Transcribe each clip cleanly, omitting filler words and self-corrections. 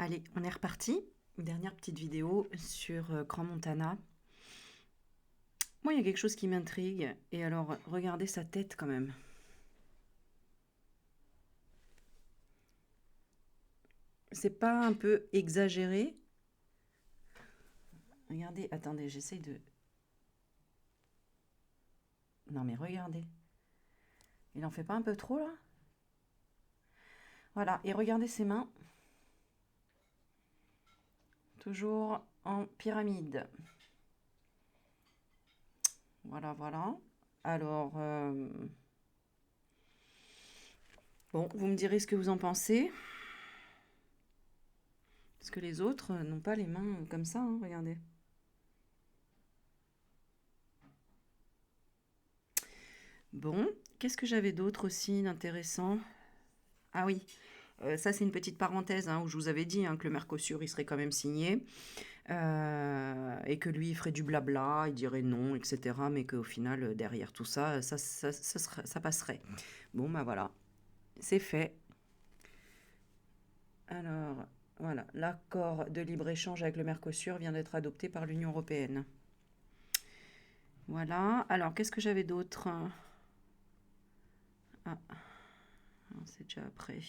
Allez, on est reparti. Une dernière petite vidéo sur Grand Montana. Moi, il y a quelque chose qui m'intrigue. Et alors, regardez sa tête quand même. C'est pas un peu exagéré? Regardez, attendez, j'essaye de... Non mais regardez. Il en fait pas un peu trop là? Voilà, et regardez ses mains. Toujours en pyramide. Voilà, voilà. Alors, bon, vous me direz ce que vous en pensez. Parce que les autres n'ont pas les mains comme ça, hein, regardez. Bon, qu'est-ce que j'avais d'autre aussi d'intéressant? Ah oui, ça c'est une petite parenthèse hein, où je vous avais dit hein, que le Mercosur il serait quand même signé et que lui il ferait du blabla, il dirait non, etc. Mais qu'au final derrière tout ça, ça passerait. Bon bah voilà, c'est fait. Alors voilà, l'accord de libre-échange avec le Mercosur vient d'être adopté par l'Union européenne. Voilà, alors qu'est-ce que j'avais d'autre? Ah, c'est déjà après.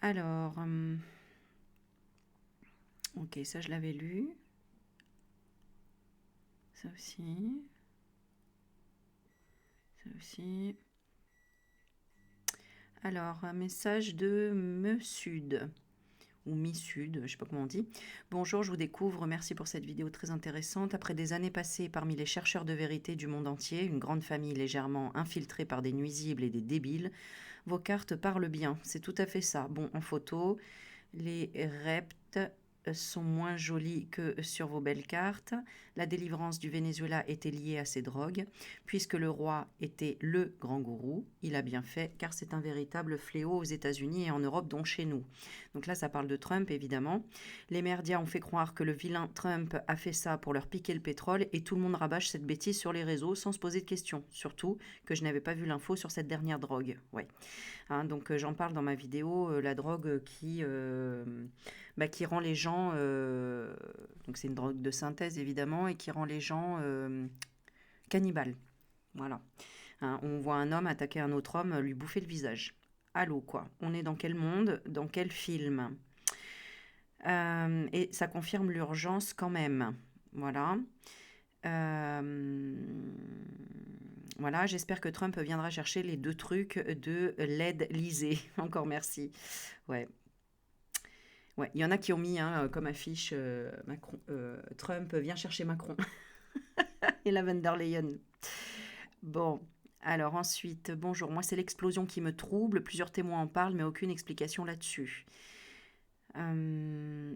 Alors, ok, ça je l'avais lu. Ça aussi. Ça aussi. Alors, un message de Me Sud, ou Mi-Sud, je ne sais pas comment on dit. Bonjour, je vous découvre, merci pour cette vidéo très intéressante. Après des années passées parmi les chercheurs de vérité du monde entier, une grande famille légèrement infiltrée par des nuisibles et des débiles, vos cartes parlent bien, c'est tout à fait ça. Bon, en photo, les reptes sont moins jolis que sur vos belles cartes. La délivrance du Venezuela était liée à ces drogues. Puisque le roi était le grand gourou, il a bien fait, car c'est un véritable fléau aux États-Unis et en Europe, dont chez nous. Donc là, ça parle de Trump, évidemment. Les médias ont fait croire que le vilain Trump a fait ça pour leur piquer le pétrole et tout le monde rabâche cette bêtise sur les réseaux sans se poser de questions. Surtout que je n'avais pas vu l'info sur cette dernière drogue. Ouais. Hein, donc j'en parle dans ma vidéo, la drogue qui rend les gens, donc c'est une drogue de synthèse évidemment, et qui rend les gens cannibales. Voilà. Hein, on voit un homme attaquer un autre homme, lui bouffer le visage. Allô, quoi. On est dans quel monde? Dans quel film? Et ça confirme l'urgence quand même. Voilà. Euh, voilà, j'espère que Trump viendra chercher les 2 trucs de l'aide lisée. Encore merci. Ouais. Ouais, il y en a qui ont mis hein, comme affiche Macron, Trump vient chercher Macron et la von der Leyen. Bon, alors ensuite, bonjour, moi c'est l'explosion qui me trouble, plusieurs témoins en parlent mais aucune explication là-dessus.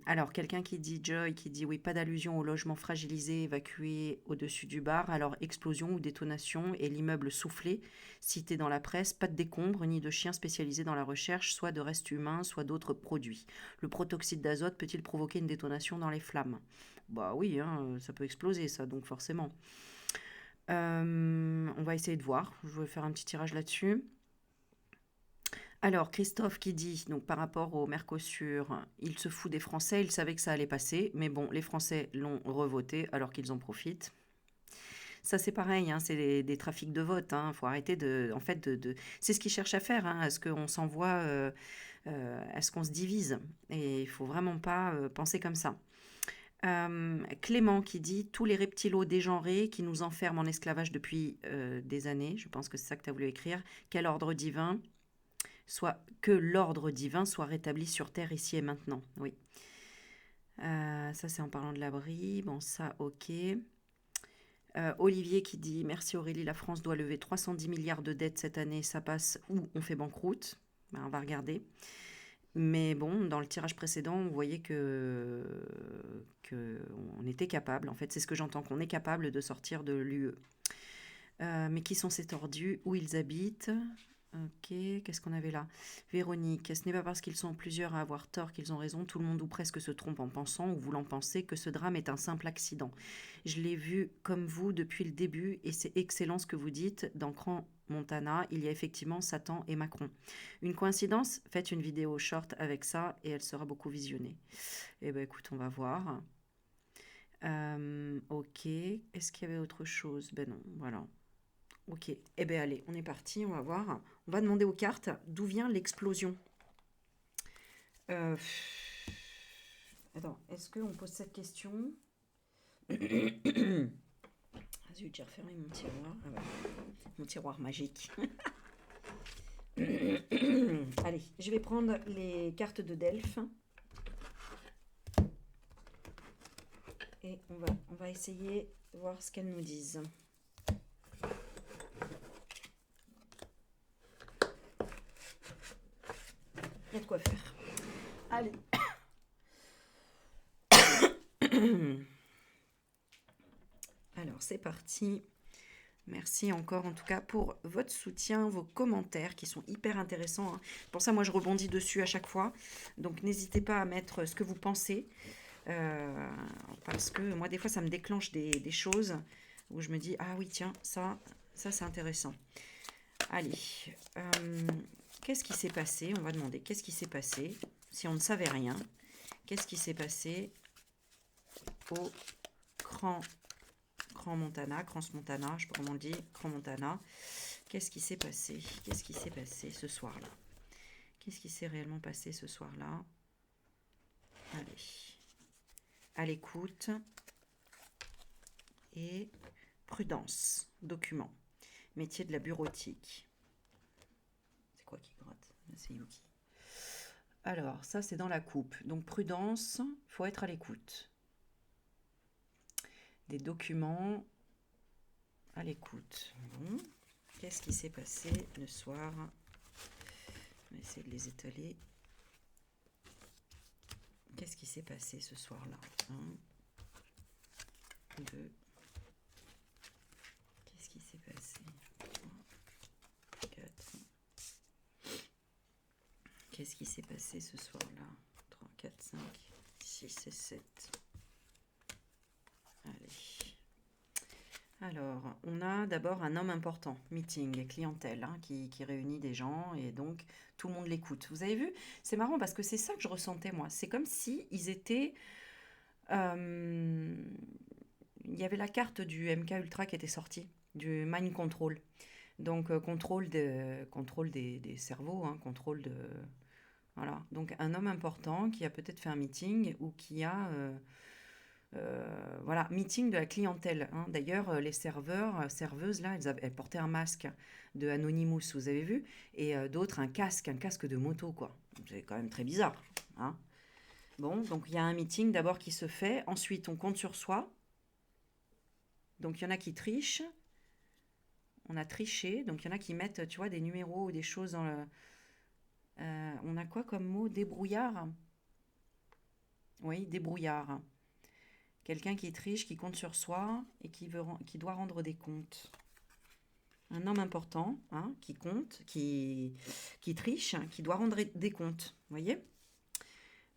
Alors, quelqu'un qui dit Joy, qui dit oui, pas d'allusion au logement fragilisé évacué au-dessus du bar. Alors, explosion ou détonation et l'immeuble soufflé, cité dans la presse. Pas de décombres ni de chiens spécialisés dans la recherche, soit de restes humains, soit d'autres produits. Le protoxyde d'azote peut-il provoquer une détonation dans les flammes? Bah oui, hein, ça peut exploser, ça, donc forcément. On va essayer de voir. Je vais faire un petit tirage là-dessus. Alors, Christophe qui dit, donc par rapport au Mercosur, il se fout des Français, il savait que ça allait passer, mais bon, les Français l'ont revoté alors qu'ils en profitent. Ça, c'est pareil, hein, c'est des trafics de vote. Il faut arrêter de. En fait, c'est ce qu'ils cherchent à faire, hein, à ce qu'on s'envoie, à ce qu'on se divise. Et il faut vraiment pas penser comme ça. Clément qui dit tous les reptilos dégenrés qui nous enferment en esclavage depuis des années, je pense que c'est ça que tu as voulu écrire, quel ordre divin soit que l'ordre divin soit rétabli sur terre ici et maintenant. Oui. Ça, c'est en parlant de l'abri. Bon, ça, ok. Olivier qui dit merci Aurélie, la France doit lever 310 milliards de dettes cette année. Ça passe ou on fait banqueroute. Ben, on va regarder. Mais bon, dans le tirage précédent, on voyait que on était capable. En fait, c'est ce que j'entends, qu'on est capable de sortir de l'UE. Mais qui sont ces tordus? Où ils habitent? Ok, qu'est-ce qu'on avait là? Véronique, ce n'est pas parce qu'ils sont plusieurs à avoir tort qu'ils ont raison. Tout le monde ou presque se trompe en pensant ou voulant penser que ce drame est un simple accident. Je l'ai vu comme vous depuis le début et c'est excellent ce que vous dites. Montana, il y a effectivement Satan et Macron. Une coïncidence? Faites une vidéo short avec ça et elle sera beaucoup visionnée. Eh bien, écoute, on va voir. Ok. Est-ce qu'il y avait autre chose? Ben non, voilà. Ok. Eh bien, allez, on est parti, on va voir. On va demander aux cartes d'où vient l'explosion. Attends, est-ce qu'on pose cette question? Zut, j'ai refermé mon tiroir. Ah bah, mon tiroir magique. Allez, je vais prendre les cartes de Delphes. Et on va essayer de voir ce qu'elles nous disent. Il y a de quoi faire. Allez. Alors, c'est parti. Merci encore en tout cas pour votre soutien, vos commentaires qui sont hyper intéressants. Hein. Pour ça, moi, je rebondis dessus à chaque fois. Donc, n'hésitez pas à mettre ce que vous pensez. Parce que moi, des fois, ça me déclenche des choses où je me dis, ah oui, tiens, ça c'est intéressant. Allez, qu'est-ce qui s'est passé? On va demander, qu'est-ce qui s'est passé? Si on ne savait rien, qu'est-ce qui s'est passé au Grand Montana, Crans Montana, je sais pas comment on dit, Grand Montana. Qu'est-ce qui s'est passé? Qu'est-ce qui s'est passé ce soir-là? Qu'est-ce qui s'est réellement passé ce soir-là? Allez, à l'écoute et prudence, document, métier de la bureautique. C'est quoi qui gratte? C'est Yuki. Alors, ça c'est dans la coupe. Donc prudence, il faut être à l'écoute. Des documents à l'écoute. Bon. Qu'est-ce qui s'est passé le soir? On va essayer de les étaler. Qu'est-ce qui s'est passé ce soir-là? 1, 2. Qu'est-ce qui s'est passé? 3, 4. Qu'est-ce qui s'est passé ce soir-là? 3, 4, 5, 6 et 7. Allez. Alors, on a d'abord un homme important, meeting, clientèle, hein, qui réunit des gens et donc tout le monde l'écoute. Vous avez vu? C'est marrant parce que c'est ça que je ressentais moi. C'est comme si ils étaient... il y avait la carte du MK Ultra qui était sortie, du Mind Control. Donc, contrôle des cerveaux, hein, contrôle de... Voilà. Donc, un homme important qui a peut-être fait un meeting ou qui a... voilà, meeting de la clientèle. Hein. D'ailleurs, les serveuses, là, elles portaient un masque de Anonymous, vous avez vu? Et d'autres, un casque de moto, quoi. C'est quand même très bizarre. Hein. Bon, donc il y a un meeting d'abord qui se fait. Ensuite, on compte sur soi. Donc, il y en a qui trichent. On a triché. Donc, il y en a qui mettent, tu vois, des numéros ou des choses dans le... on a quoi comme mot? Débrouillard? Oui, débrouillard. Quelqu'un qui triche, qui compte sur soi et qui doit rendre des comptes. Un homme important, hein, qui compte, qui triche, qui doit rendre des comptes. Vous voyez?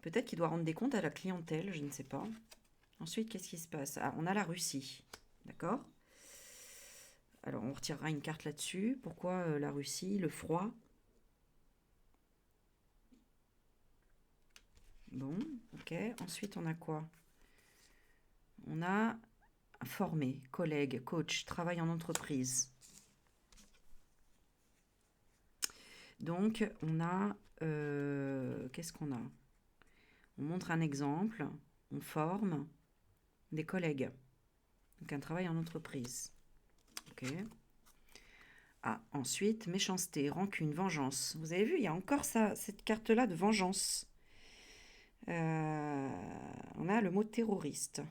Peut-être qu'il doit rendre des comptes à la clientèle, je ne sais pas. Ensuite, qu'est-ce qui se passe? Ah, on a la Russie. D'accord? Alors, on retirera une carte là-dessus. Pourquoi la Russie? Le froid. Bon, ok. Ensuite, on a quoi? On a formé, collègue, coach, travail en entreprise. Donc, on a... qu'est-ce qu'on a? On montre un exemple, on forme des collègues. Donc, un travail en entreprise. Ok. Ah, ensuite, méchanceté, rancune, vengeance. Vous avez vu, il y a encore ça, cette carte-là de vengeance. On a le mot terroriste.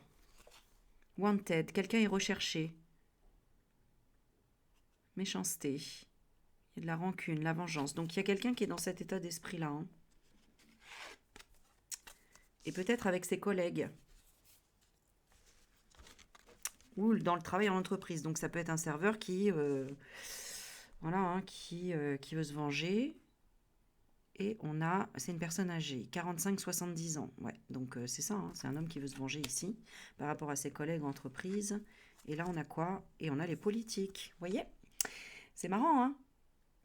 Wanted, quelqu'un est recherché. Méchanceté. Il y a de la rancune, la vengeance. Donc, il y a quelqu'un qui est dans cet état d'esprit-là. Hein. Et peut-être avec ses collègues. Ou dans le travail en entreprise. Donc, ça peut être un serveur qui... voilà, hein, qui veut se venger. Et on a... C'est une personne âgée, 45-70 ans. Ouais, donc c'est ça, hein, c'est un homme qui veut se venger ici, par rapport à ses collègues en entreprise. Et là, on a quoi? Et on a les politiques, vous voyez? C'est marrant, hein?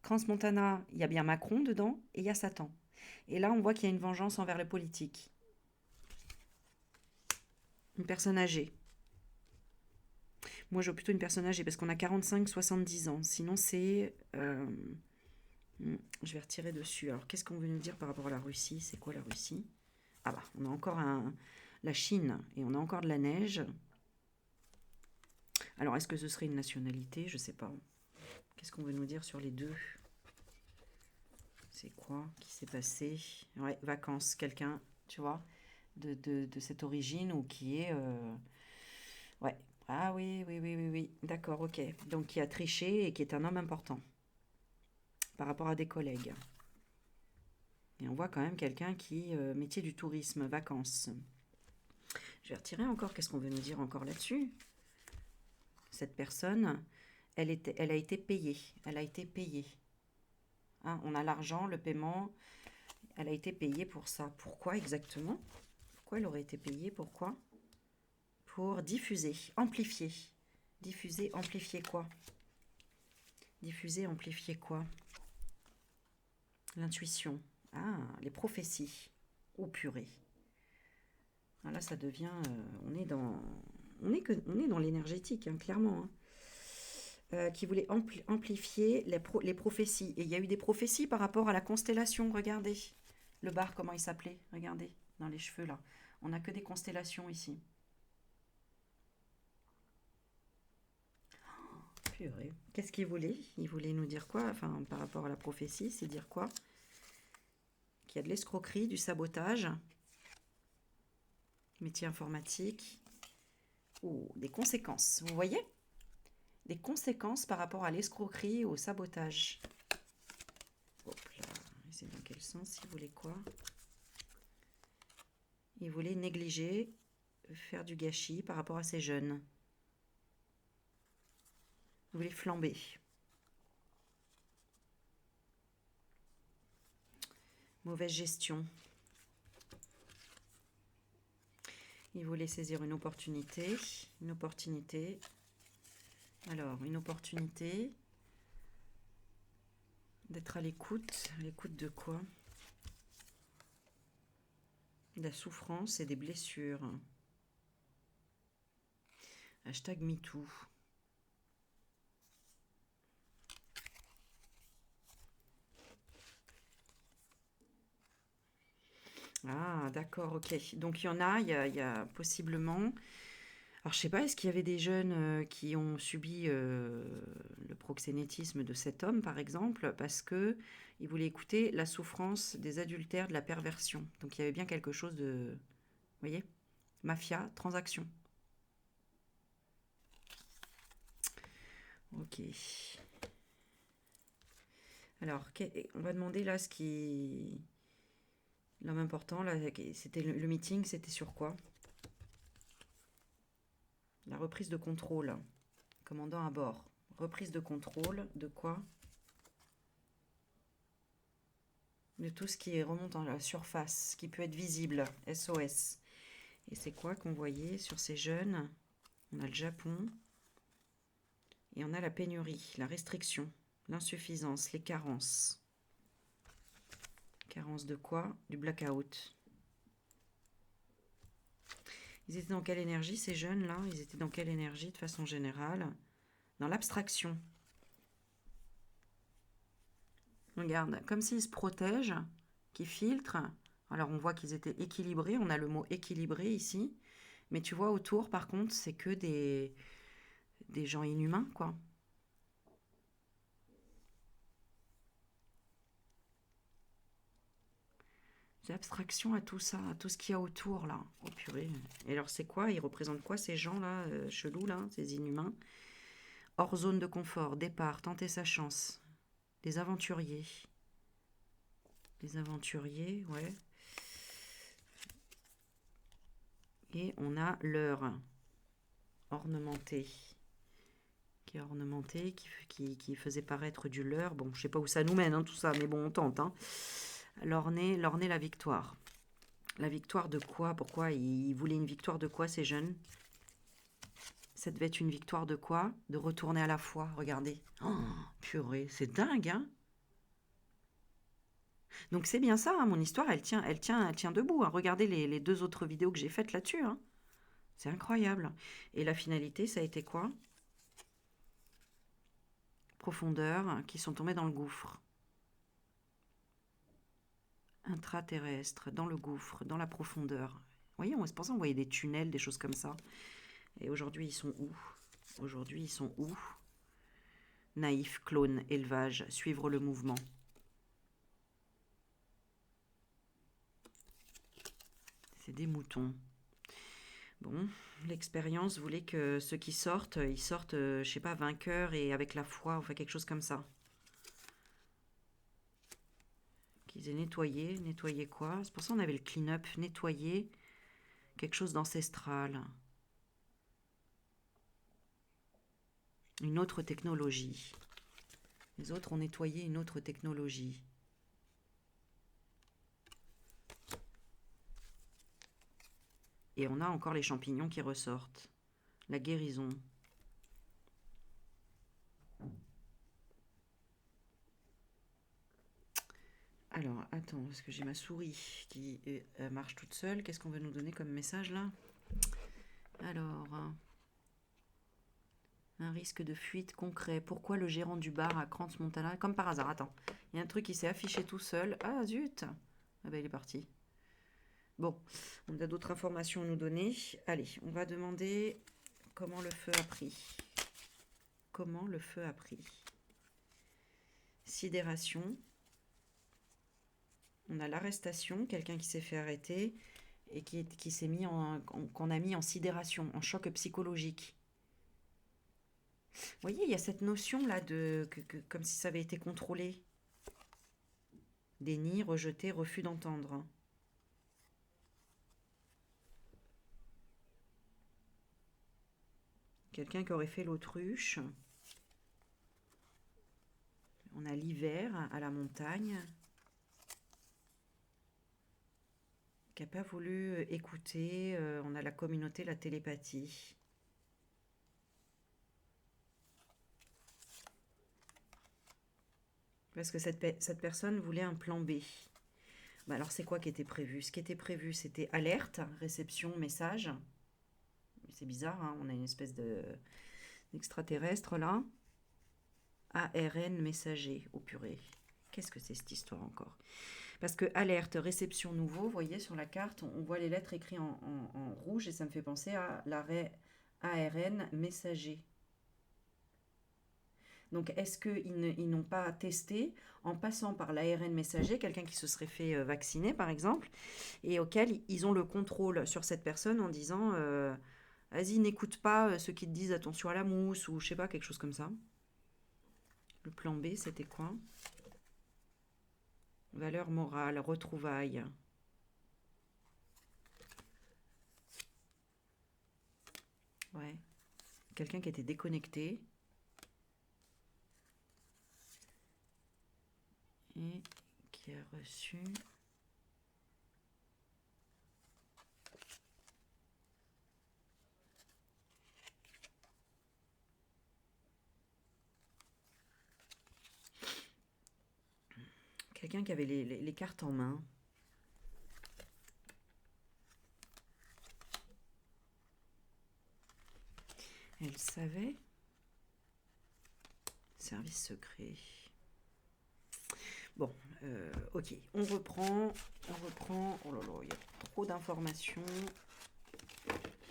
Crans Montana, il y a bien Macron dedans et il y a Satan. Et là, on voit qu'il y a une vengeance envers les politiques. Une personne âgée. Moi, je vois plutôt une personne âgée parce qu'on a 45-70 ans. Sinon, c'est... je vais retirer dessus. Alors, qu'est-ce qu'on veut nous dire par rapport à la Russie? C'est quoi la Russie? Ah bah, on a encore la Chine et on a encore de la neige. Alors, est-ce que ce serait une nationalité? Je sais pas. Qu'est-ce qu'on veut nous dire sur les deux? C'est quoi qui s'est passé? Ouais, vacances. Quelqu'un, tu vois, de cette origine ou qui est... Ouais. Ah oui, oui, oui, oui, oui. D'accord, ok. Donc, qui a triché et qui est un homme important par rapport à des collègues. Et on voit quand même quelqu'un qui... métier du tourisme, vacances. Je vais retirer encore. Qu'est-ce qu'on veut nous dire encore là-dessus? Cette personne, elle a été payée. Elle a été payée. Hein, on a l'argent, le paiement. Elle a été payée pour ça. Pourquoi exactement? Pourquoi elle aurait été payée? Pourquoi? Pour diffuser, amplifier. Diffuser, amplifier quoi? Diffuser, amplifier quoi? L'intuition. Ah, les prophéties. Oh purée. Ah, là, ça devient... on est dans l'énergétique, hein, clairement. Hein. Qui voulait amplifier les prophéties. Et il y a eu des prophéties par rapport à la constellation, regardez. Le bar, comment il s'appelait? Regardez, dans les cheveux, là. On n'a que des constellations ici. Purée. Qu'est-ce qu'il voulait? Il voulait nous dire quoi? Enfin, par rapport à la prophétie, c'est dire quoi? Qu'il y a de l'escroquerie, du sabotage, métier informatique, ou des conséquences. Vous voyez? Des conséquences par rapport à l'escroquerie, au sabotage. Hop là, c'est dans quel sens? Il voulait quoi? Il voulait négliger, faire du gâchis par rapport à ces jeunes. Il voulait flamber. Mauvaise gestion. Il voulait saisir une opportunité. Une opportunité. Alors, une opportunité d'être à l'écoute. À l'écoute de quoi? De la souffrance et des blessures. Hashtag MeToo. Ah, d'accord, ok. Donc il y en a, il y a possiblement... Alors je sais pas, est-ce qu'il y avait des jeunes qui ont subi le proxénétisme de cet homme, par exemple, parce que ils voulaient écouter la souffrance des adultères, de la perversion. Donc il y avait bien quelque chose de... Vous voyez? Mafia, transaction. Ok. Alors, on va demander là ce qui... L'homme important, là, c'était le meeting, c'était sur quoi? La reprise de contrôle. Commandant à bord. Reprise de contrôle de quoi? De tout ce qui remonte à la surface, qui peut être visible. SOS. Et c'est quoi qu'on voyait sur ces jeunes? On a le Japon. Et on a la pénurie, la restriction, l'insuffisance, les carences. Carence de quoi? Du blackout. Ils étaient dans quelle énergie, ces jeunes-là? Ils étaient dans quelle énergie, de façon générale? Dans l'abstraction. Regarde, comme s'ils se protègent, qu'ils filtrent. Alors, on voit qu'ils étaient équilibrés. On a le mot équilibré ici. Mais tu vois, autour, par contre, c'est que des gens inhumains, quoi. J'ai abstraction à tout ça, à tout ce qu'il y a autour, là. Oh purée. Et alors, c'est quoi? Ils représentent quoi, ces gens-là, chelous, là, ces inhumains? Hors zone de confort, départ, tenter sa chance. Les aventuriers. Les aventuriers, ouais. Et on a l'heure. Ornementé. Qui est ornementé, qui faisait paraître du leurre. Bon, je sais pas où ça nous mène, hein, tout ça, mais bon, on tente, hein. L'orné, la victoire. La victoire de quoi? Pourquoi ils voulaient une victoire de quoi, ces jeunes? Ça devait être une victoire de quoi? De retourner à la foi, regardez. Oh, purée, c'est dingue, hein? Donc c'est bien ça, hein, mon histoire, elle tient debout, hein. Regardez les deux autres vidéos que j'ai faites là-dessus, hein. C'est incroyable. Et la finalité, ça a été quoi? Profondeur, qui sont tombés dans le gouffre. Intraterrestre, dans le gouffre, dans la profondeur. Vous voyez, c'est pour ça qu'on voyait des tunnels, des choses comme ça. Et aujourd'hui, ils sont où? Aujourd'hui, ils sont où? Naïf, clone, élevage, suivre le mouvement. C'est des moutons. Bon, l'expérience voulait que ceux qui sortent, ils sortent, je sais pas, vainqueurs et avec la foi, enfin quelque chose comme ça. Qu'ils aient nettoyé, nettoyé quoi? C'est pour ça qu'on avait le clean-up, nettoyer quelque chose d'ancestral. Une autre technologie. Les autres ont nettoyé une autre technologie. Et on a encore les champignons qui ressortent. La guérison. Alors, attends, parce que j'ai ma souris qui marche toute seule. Qu'est-ce qu'on veut nous donner comme message là? Alors, un risque de fuite concret. Pourquoi le gérant du bar à Crans Montana? Comme par hasard, attends. Il y a un truc qui s'est affiché tout seul. Ah zut! Ah ben il est parti. Bon, on a d'autres informations à nous donner. Allez, on va demander comment le feu a pris. Comment le feu a pris. Sidération. On a l'arrestation, quelqu'un qui s'est fait arrêter et qui s'est mis qu'on a mis en sidération, en choc psychologique. Vous voyez, il y a cette notion là de comme si ça avait été contrôlé. Déni, rejeté, refus d'entendre. Quelqu'un qui aurait fait l'autruche. On a l'hiver à la montagne. Qui n'a pas voulu écouter. On a la communauté, la télépathie. Parce que cette personne voulait un plan B. Bah alors c'est quoi qui était prévu? Ce qui était prévu, c'était alerte, réception, message. C'est bizarre, hein, on a une espèce d'extraterrestre là. ARN messager, au purée. Qu'est-ce que c'est cette histoire encore? Parce que alerte, réception nouveau, vous voyez sur la carte, on voit les lettres écrites en rouge et ça me fait penser à l'arrêt ARN messager. Donc, est-ce qu'ils n'ont pas testé en passant par l'ARN messager, quelqu'un qui se serait fait vacciner, par exemple, et auquel ils ont le contrôle sur cette personne en disant vas-y, n'écoute pas ceux qui te disent attention à la mousse, ou je sais pas, quelque chose comme ça. Le plan B, c'était quoi? Valeur morale, retrouvailles. Ouais. Quelqu'un qui était déconnecté. Et qui a reçu quelqu'un qui avait les cartes en main. Elle savait. Service secret. Bon, ok, on reprend. Oh là là, il y a trop d'informations.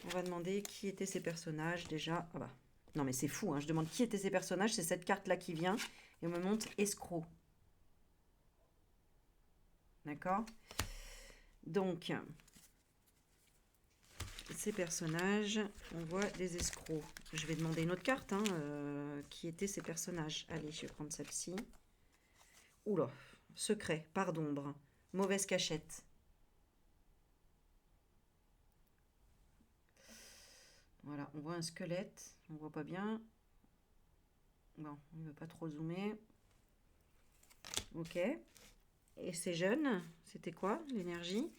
On va demander qui étaient ces personnages déjà. Ah bah, non mais c'est fou, hein. Je demande qui étaient ces personnages, c'est cette carte là qui vient et on me montre escroc. D'accord? Donc, ces personnages, on voit des escrocs. Je vais demander une autre carte, hein, qui étaient ces personnages. Allez, je vais prendre celle-ci. Oula, secret, part d'ombre, mauvaise cachette. Voilà, on voit un squelette, on voit pas bien. Bon, on ne veut pas trop zoomer. Ok. Et ces jeunes, c'était quoi l'énergie?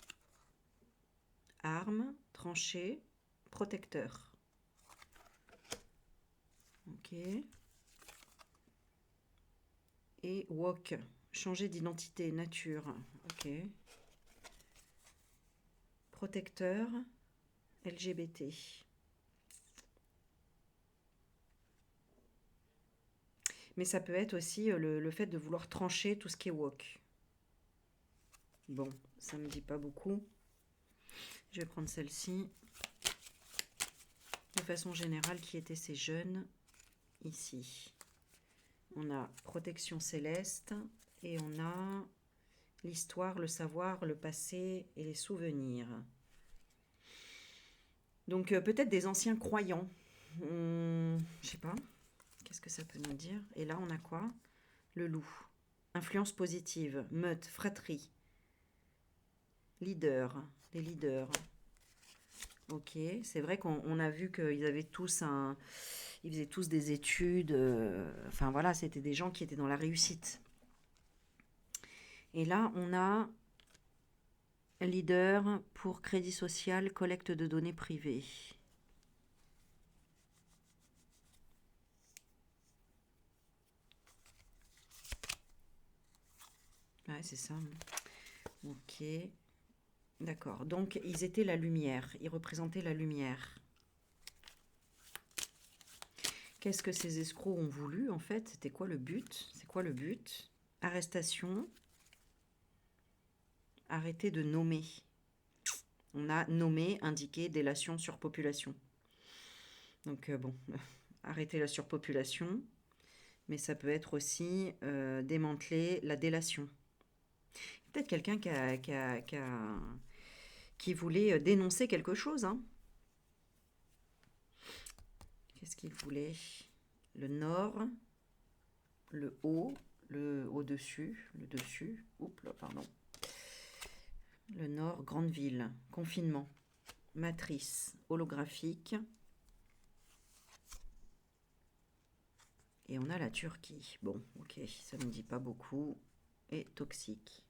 Arme, tranchée, protecteur. Ok. Et wok, changer d'identité, nature. Ok. Protecteur, LGBT. Mais ça peut être aussi le fait de vouloir trancher tout ce qui est wok. Bon, ça me dit pas beaucoup. Je vais prendre celle-ci. De façon générale, qui étaient ces jeunes ici? On a protection céleste et on a l'histoire, le savoir, le passé et les souvenirs. Donc peut-être des anciens croyants. Je sais pas. Qu'est-ce que ça peut nous dire? Et là, on a quoi? Le loup. Influence positive, meute, fratrie. Leader, les leaders. Ok, c'est vrai qu'on a vu qu'ils avaient tous ils faisaient tous des études. Enfin voilà, c'était des gens qui étaient dans la réussite. Et là, on a leader pour crédit social, collecte de données privées. Ouais, c'est ça. Ok. D'accord. Donc, ils étaient la lumière. Ils représentaient la lumière. Qu'est-ce que ces escrocs ont voulu, en fait? C'était quoi le but? C'est quoi le but? Arrestation. Arrêter de nommer. On a nommé, indiqué, délation, surpopulation. Donc, bon, arrêter la surpopulation. Mais ça peut être aussi démanteler la délation. Peut-être quelqu'un qui voulait dénoncer quelque chose. Hein. Qu'est-ce qu'il voulait? Le nord, le haut, le au-dessus, le dessus. Oups, là, pardon. Le nord, grande ville, confinement, matrice holographique. Et on a la Turquie. Bon, ok, ça ne me dit pas beaucoup. Et toxique.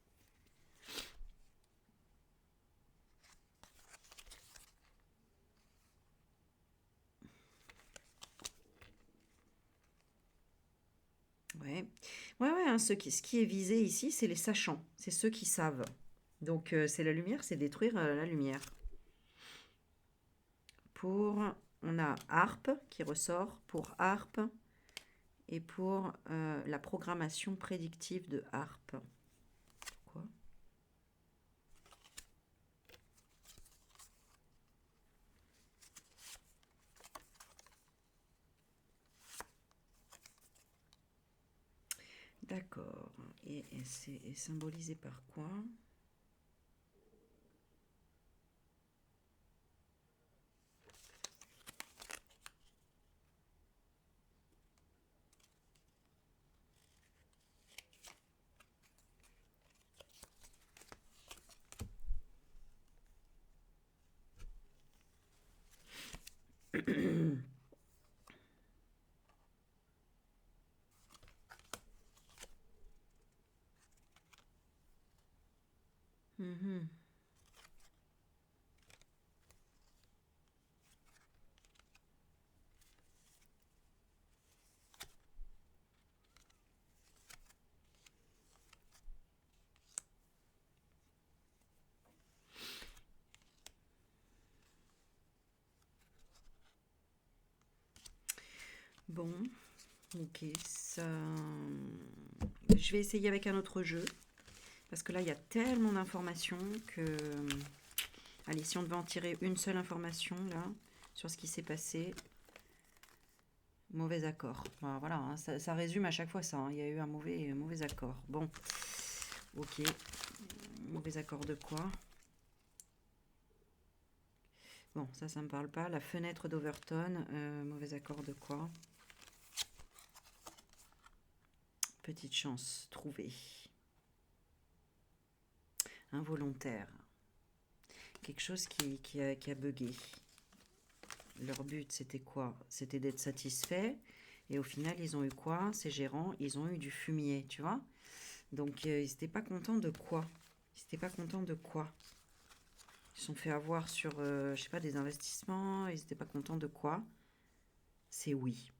Ouais, ouais, hein, ce qui est visé ici, c'est les sachants. C'est ceux qui savent. Donc, c'est la lumière, c'est détruire la lumière. On a harpe qui ressort pour harpe et pour la programmation prédictive de harpe. Quoi? D'accord. Et c'est symbolisé par quoi? Mhm. Bon, ok, ça... Je vais essayer avec un autre jeu. Parce que là, il y a tellement d'informations que... Allez, si on devait en tirer une seule information, là, sur ce qui s'est passé, mauvais accord. Voilà, hein, ça résume à chaque fois ça. Hein, il y a eu un mauvais accord. Bon, ok. Mauvais accord de quoi? Bon, ça me parle pas. La fenêtre d'Overton, mauvais accord de quoi? Petite chance trouvée. Involontaire. Quelque chose qui a bugué. Leur but, c'était quoi? C'était d'être satisfait. Et au final, ils ont eu quoi? Ces gérants, ils ont eu du fumier, tu vois? Donc, ils n'étaient pas contents de quoi? Ils n'étaient pas contents de quoi? Ils se sont fait avoir sur, je sais pas, des investissements. Ils n'étaient pas contents de quoi? C'est oui.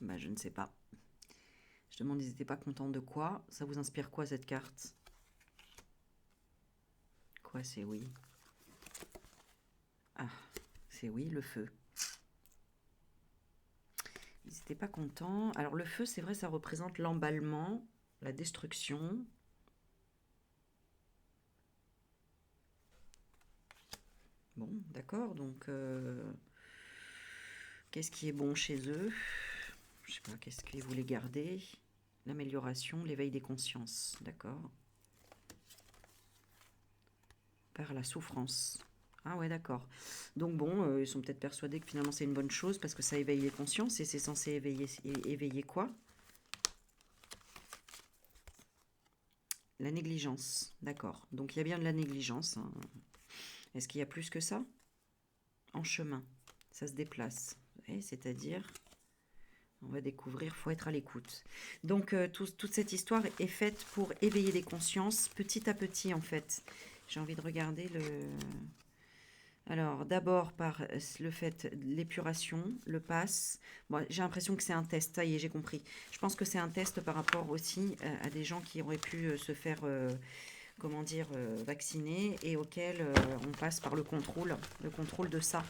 Bah, je ne sais pas. Je demande, ils n'étaient pas contents de quoi? Ça vous inspire quoi, cette carte? Quoi, c'est oui? Ah, c'est oui, le feu. Ils n'étaient pas contents. Alors, le feu, c'est vrai, ça représente l'emballement, la destruction. Bon, d'accord, donc... qu'est-ce qui est bon chez eux? Je sais pas, qu'est-ce qu'ils voulaient garder? L'amélioration, l'éveil des consciences, d'accord. Par la souffrance. Ah ouais, d'accord. Donc bon, ils sont peut-être persuadés que finalement c'est une bonne chose parce que ça éveille les consciences et c'est censé éveiller quoi? La négligence, d'accord. Donc il y a bien de la négligence, hein. Est-ce qu'il y a plus que ça? En chemin, ça se déplace. C'est-à-dire, on va découvrir, faut être à l'écoute. Donc toute cette histoire est faite pour éveiller les consciences petit à petit en fait. J'ai envie de regarder le... Alors, d'abord par le fait de l'épuration, le pass. Bon, j'ai l'impression que c'est un test, ça y est, j'ai compris. Je pense que c'est un test par rapport aussi à des gens qui auraient pu se faire, comment dire, vacciner et auxquels on passe par le contrôle de ça.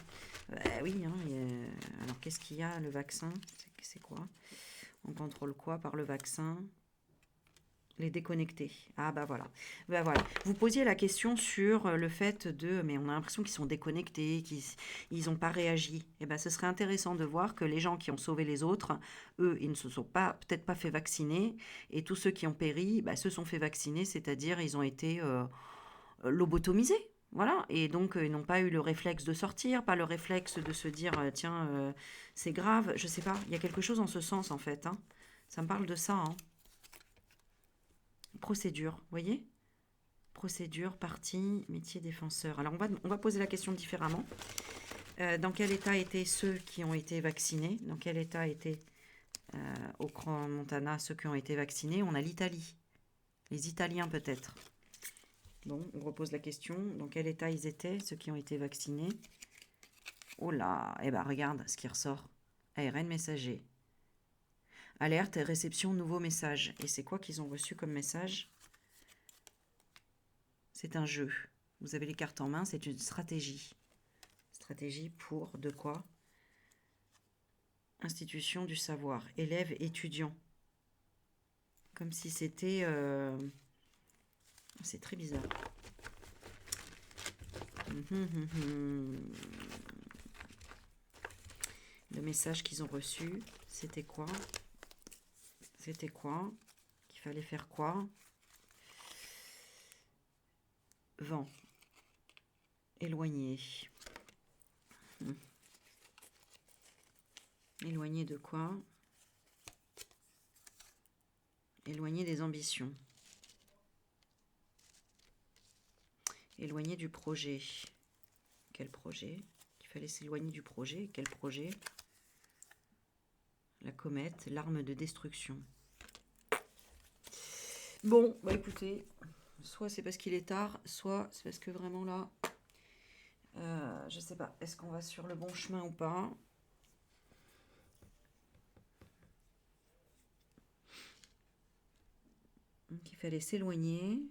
Oui, hein, alors qu'est-ce qu'il y a, le vaccin? C'est quoi? On contrôle quoi par le vaccin? Les déconnecter. Ah bah voilà. Bah voilà. Vous posiez la question sur le fait de... Mais on a l'impression qu'ils sont déconnectés, qu'ils n'ont pas réagi. Eh ben ce serait intéressant de voir que les gens qui ont sauvé les autres, eux, ils ne se sont pas peut-être pas fait vacciner. Et tous ceux qui ont péri, bah, se sont fait vacciner, c'est-à-dire ils ont été lobotomisés. Voilà. Et donc ils n'ont pas eu le réflexe de sortir, pas le réflexe de se dire, tiens, c'est grave. Je sais pas, il y a quelque chose en ce sens en fait, hein. Ça me parle de ça, hein. Procédure, vous voyez? Procédure, partie, métier, défenseur. Alors, on va poser la question différemment. Dans quel état étaient ceux qui ont été vaccinés? Dans quel état étaient au Grand Montana ceux qui ont été vaccinés? On a l'Italie. Les Italiens peut-être. Bon, on repose la question. Dans quel état ils étaient, ceux qui ont été vaccinés? Oh là, eh ben regarde ce qui ressort. ARN messager. Alerte, réception, nouveau message. Et c'est quoi qu'ils ont reçu comme message? C'est un jeu. Vous avez les cartes en main, c'est une stratégie. Stratégie pour de quoi? Institution du savoir. Élève, étudiant. Comme si c'était... C'est très bizarre. Le message qu'ils ont reçu, c'était quoi? C'était quoi? Qu'il fallait faire quoi? Vent. Éloigné. Éloigné de quoi? Éloigné des ambitions. Éloigné du projet. Quel projet? Il fallait s'éloigner du projet. Quel projet? La comète, l'arme de destruction. Bon, bah écoutez, soit c'est parce qu'il est tard, soit c'est parce que vraiment là, je sais pas, est-ce qu'on va sur le bon chemin ou pas? Donc il fallait s'éloigner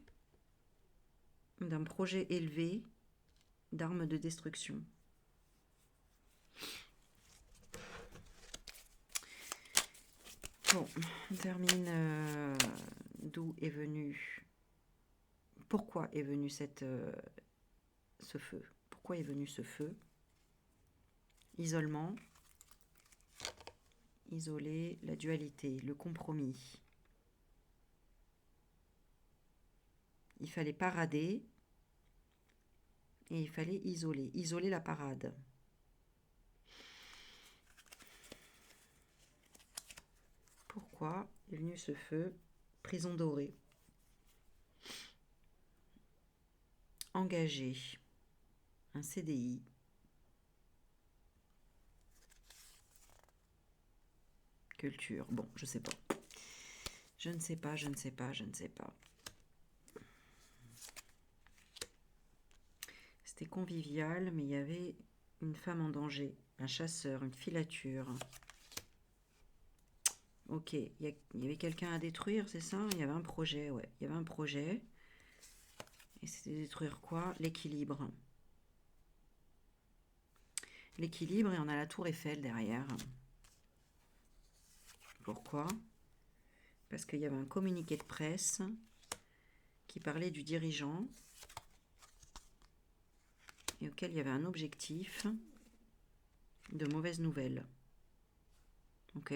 d'un projet élevé d'armes de destruction. Bon, on termine d'où est venu, pourquoi est venu ce feu? Pourquoi est venu ce feu? Isolement, isoler, la dualité, le compromis. Il fallait parader et il fallait isoler la parade. Pourquoi est venu ce feu? Prison dorée. Engagé. Un CDI. Culture. Bon, je sais pas. Je ne sais pas, je ne sais pas, je ne sais pas. C'était convivial, mais il y avait une femme en danger, un chasseur, une filature. Ok, il y avait quelqu'un à détruire, c'est ça? Il y avait un projet, ouais. Il y avait un projet. Et c'était détruire quoi? L'équilibre. L'équilibre, et on a la tour Eiffel derrière. Pourquoi? Parce qu'il y avait un communiqué de presse qui parlait du dirigeant et auquel il y avait un objectif de mauvaises nouvelles. Ok?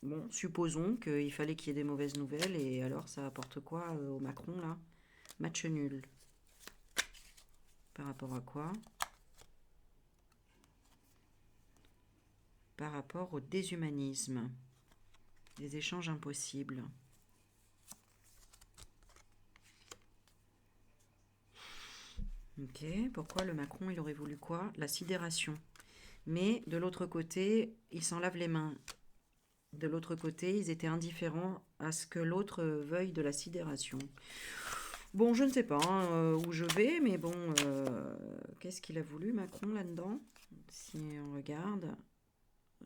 Bon, supposons qu'il fallait qu'il y ait des mauvaises nouvelles, et alors ça apporte quoi au Macron là? Match nul. Par rapport à quoi? Par rapport au déshumanisme. Des échanges impossibles. Ok, pourquoi le Macron il aurait voulu quoi? La sidération. Mais de l'autre côté, ils s'en lavent les mains. De l'autre côté, ils étaient indifférents à ce que l'autre veuille de la sidération. Bon, je ne sais pas où je vais, mais bon, qu'est-ce qu'il a voulu, Macron, là-dedans? Si on regarde,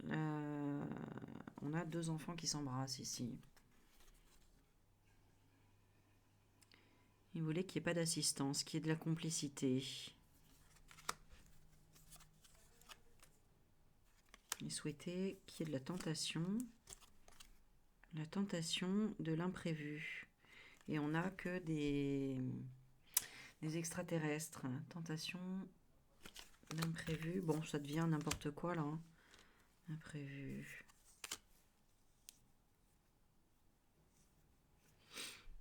on a deux enfants qui s'embrassent ici. Il voulait qu'il n'y ait pas d'assistance, qu'il y ait de la complicité. Il souhaitait qu'il y ait de la tentation de l'imprévu. Et on n'a que des extraterrestres. Tentation, l'imprévu. Bon, ça devient n'importe quoi là. Imprévu.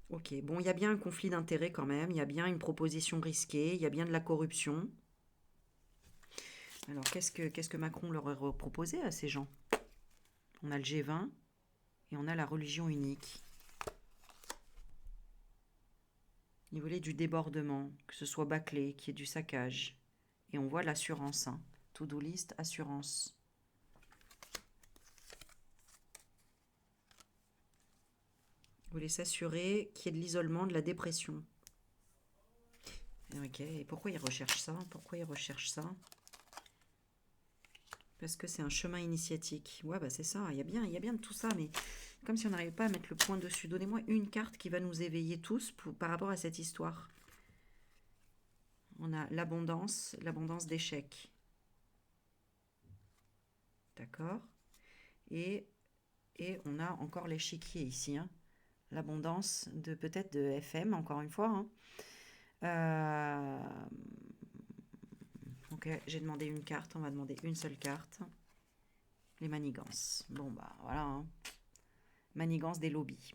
Ok, bon, il y a bien un conflit d'intérêts quand même. Il y a bien une proposition risquée. Il y a bien de la corruption. Alors, qu'est-ce que Macron leur aurait proposé à ces gens? On a le G20 et on a la religion unique. Il voulait du débordement, que ce soit bâclé, qu'il y ait du saccage. Et on voit l'assurance. Hein. To-do list, assurance. Il voulait s'assurer qu'il y ait de l'isolement, de la dépression. Ok, et pourquoi il recherche ça? Pourquoi il recherche ça? Parce que c'est un chemin initiatique. Ouais, bah c'est ça, il y a bien de tout ça, mais comme si on n'arrivait pas à mettre le point dessus. Donnez-moi une carte qui va nous éveiller tous par rapport à cette histoire. On a l'abondance d'échecs. D'accord? Et on a encore l'échiquier ici. Hein. L'abondance de peut-être de FM, encore une fois. Hein. Ok, j'ai demandé une carte, on va demander une seule carte. Les manigances. Bon, bah voilà. Hein. Manigance des lobbies.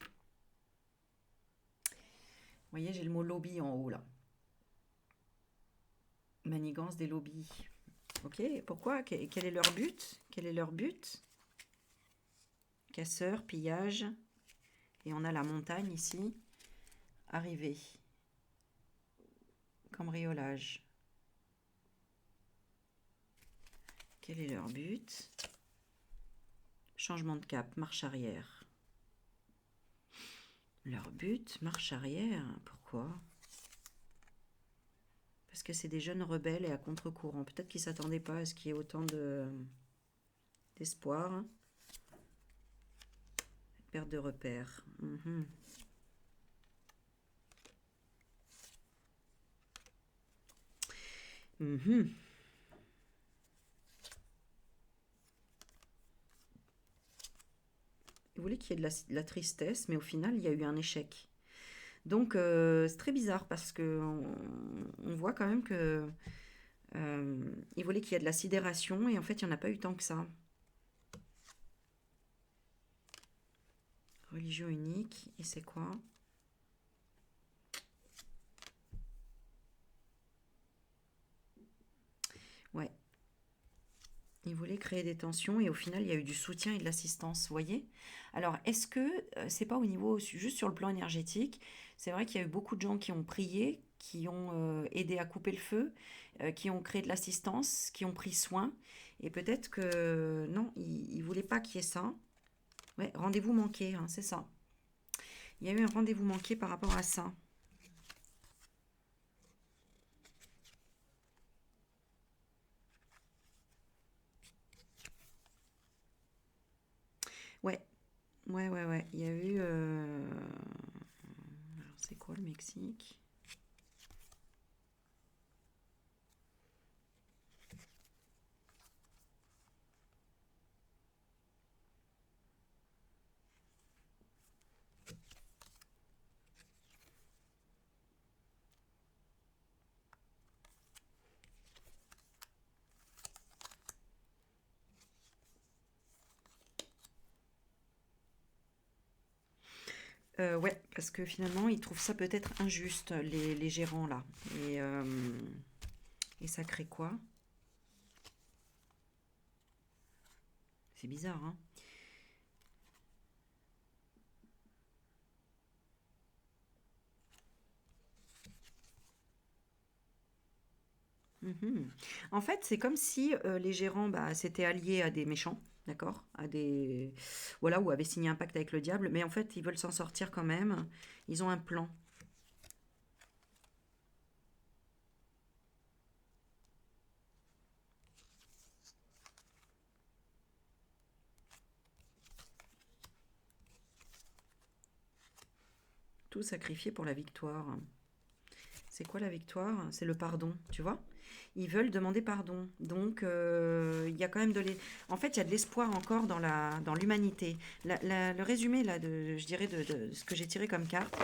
Vous voyez, j'ai le mot lobby en haut là. Manigance des lobbies. Ok, pourquoi? Quel est leur but? Quel est leur but? Casseur, pillage. Et on a la montagne ici. Arrivée. Cambriolage. Quel est leur but? Changement de cap, marche arrière. Leur but, marche arrière. Pourquoi? Parce que c'est des jeunes rebelles et à contre-courant. Peut-être qu'ils ne s'attendaient pas à ce qu'il y ait autant d'espoir. Perte de repères. Il voulait qu'il y ait de la tristesse, mais au final, il y a eu un échec. Donc, c'est très bizarre parce que on voit quand même que il voulait qu'il y ait de la sidération et en fait, il n'y en a pas eu tant que ça. Religion unique, et c'est quoi? Ouais. Il voulait créer des tensions et au final, il y a eu du soutien et de l'assistance, vous voyez? Alors, est-ce que c'est pas au niveau, juste sur le plan énergétique, c'est vrai qu'il y a eu beaucoup de gens qui ont prié, qui ont aidé à couper le feu, qui ont créé de l'assistance, qui ont pris soin, et peut-être que non, il voulait pas qu'il y ait ça. Ouais, rendez-vous manqué, hein, c'est ça. Il y a eu un rendez-vous manqué par rapport à ça. Ouais, Ouais, ouais, ouais. Il y a eu... Alors, c'est quoi le Mexique? Ouais, parce que finalement, ils trouvent ça peut-être injuste, les gérants là. Et, euh, et ça crée quoi? C'est bizarre, hein? Mhm. En fait, c'est comme si les gérants bah, s'étaient alliés à des méchants, d'accord? À des... Voilà, ou avaient signé un pacte avec le diable, mais en fait, ils veulent s'en sortir quand même. Ils ont un plan. Tout sacrifié pour la victoire. C'est quoi la victoire? C'est le pardon, tu vois? Ils veulent demander pardon. Donc, il y a quand même En fait, il y a de l'espoir encore dans l'humanité. Le résumé, là, je dirais, de ce que j'ai tiré comme carte,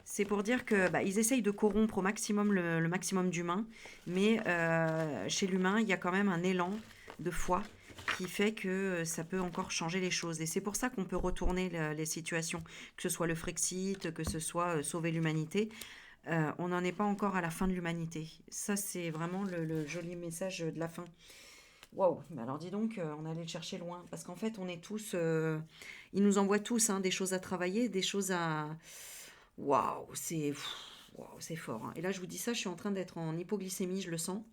c'est pour dire que bah, ils essayent de corrompre au maximum le maximum d'humains, mais chez l'humain, il y a quand même un élan de foi qui fait que ça peut encore changer les choses. Et c'est pour ça qu'on peut retourner les situations, que ce soit le Frexit, que ce soit sauver l'humanité. On n'en est pas encore à la fin de l'humanité. Ça, c'est vraiment le joli message de la fin. Waouh, bah alors dis donc, on allait le chercher loin. Parce qu'en fait, on est tous. Ils nous envoient tous hein, des choses à travailler, des choses à. Waouh, waouh, c'est fort, hein. Et là, je vous dis ça, je suis en train d'être en hypoglycémie, je le sens.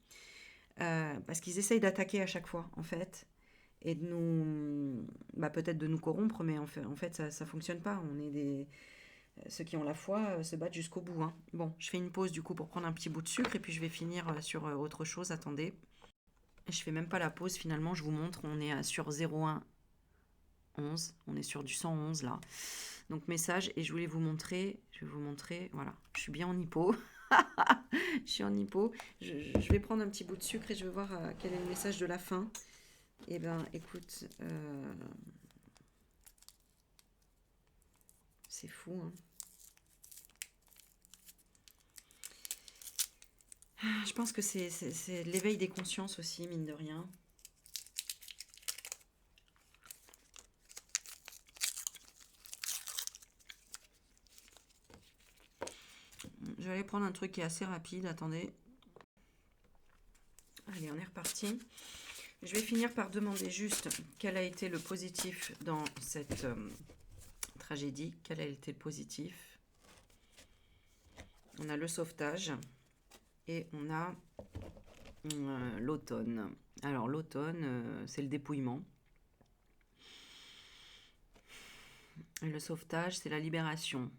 Parce qu'ils essayent d'attaquer à chaque fois, en fait. Et de nous. Bah, peut-être de nous corrompre, mais en fait ça ne fonctionne pas. On est des. Ceux qui ont la foi se battent jusqu'au bout, hein. Bon, je fais une pause du coup pour prendre un petit bout de sucre et puis je vais finir sur autre chose. Attendez. Je fais même pas la pause finalement, je vous montre. On est sur 0111. On est sur du 111 là. Donc message et je voulais vous montrer. Je vais vous montrer. Voilà, je suis bien en hypo. Je suis en hypo. Je vais prendre un petit bout de sucre et je vais voir quel est le message de la fin. Eh ben, écoute, c'est fou, hein. Je pense que c'est l'éveil des consciences aussi, mine de rien. Je vais aller prendre un truc qui est assez rapide. Attendez. Allez, on est reparti. Je vais finir par demander juste quel a été le positif dans cette tragédie. Quel a été le positif? On a le sauvetage et on a l'automne. Alors l'automne, c'est le dépouillement. Et le sauvetage, c'est la libération.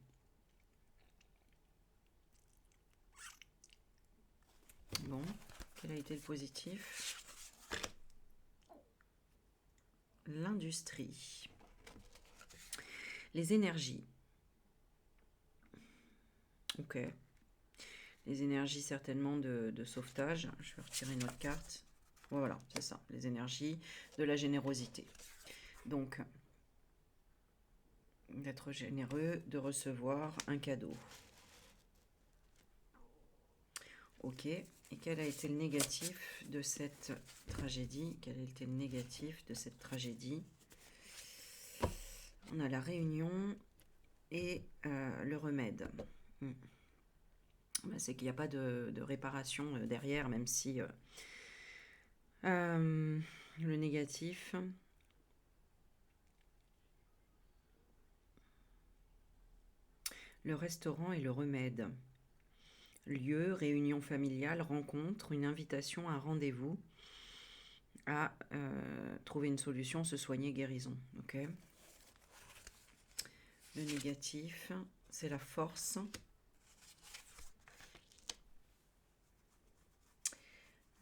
Bon, quel a été le positif? L'industrie. Les énergies. Ok. Les énergies certainement de sauvetage. Je vais retirer une autre carte. Voilà, c'est ça. Les énergies de la générosité. Donc, d'être généreux, de recevoir un cadeau. Ok. Et quel a été le négatif de cette tragédie? Quel a été le négatif de cette tragédie? On a la réunion et le remède. C'est qu'il n'y a pas de réparation derrière, même si le négatif. Le restaurant et le remède. Lieu, réunion familiale, rencontre, une invitation, un rendez-vous à trouver une solution, se soigner, guérison. Ok. Le négatif, c'est la force.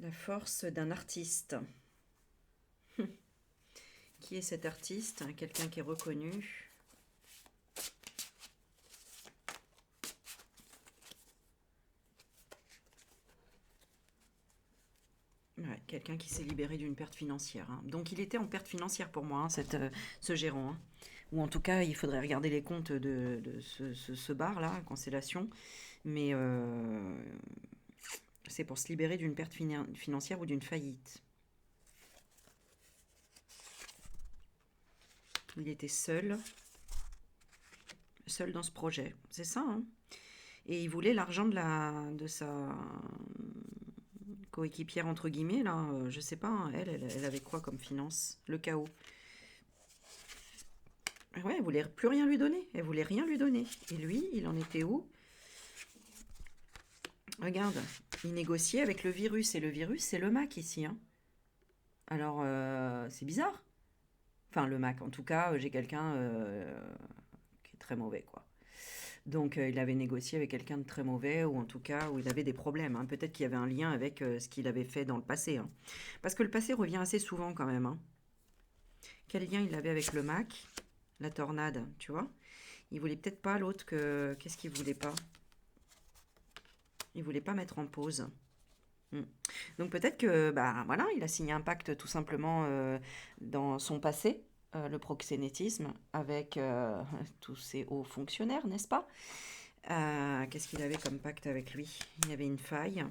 La force d'un artiste. Qui est cet artiste? Quelqu'un qui est reconnu. Quelqu'un qui s'est libéré d'une perte financière, hein. Donc il était en perte financière pour moi, hein, ce gérant, hein. Ou en tout cas, il faudrait regarder les comptes de ce bar-là, Constellation. Mais c'est pour se libérer d'une perte financière ou d'une faillite. Il était seul dans ce projet. C'est ça, hein. Et il voulait l'argent de sa coéquipière, entre guillemets, là. Je sais pas, hein, elle avait quoi comme finance? Le chaos. Ouais, elle voulait plus rien lui donner. Elle voulait rien lui donner. Et lui, il en était où? Regarde, il négociait avec le virus. Et le virus, c'est le Mac ici, hein. Alors, c'est bizarre. Enfin, le Mac, en tout cas, j'ai quelqu'un qui est très mauvais, quoi. Donc, il avait négocié avec quelqu'un de très mauvais, ou en tout cas, où il avait des problèmes, hein. Peut-être qu'il y avait un lien avec ce qu'il avait fait dans le passé, hein. Parce que le passé revient assez souvent, quand même, hein. Quel lien il avait avec le Mac? La tornade, tu vois? Il voulait peut-être pas l'autre que... Qu'est-ce qu'il voulait pas? Il voulait pas mettre en pause. Donc peut-être que, bah voilà, il a signé un pacte tout simplement dans son passé, le proxénétisme, avec tous ces hauts fonctionnaires, n'est-ce pas? Qu'est-ce qu'il avait comme pacte avec lui? Il y avait une faille.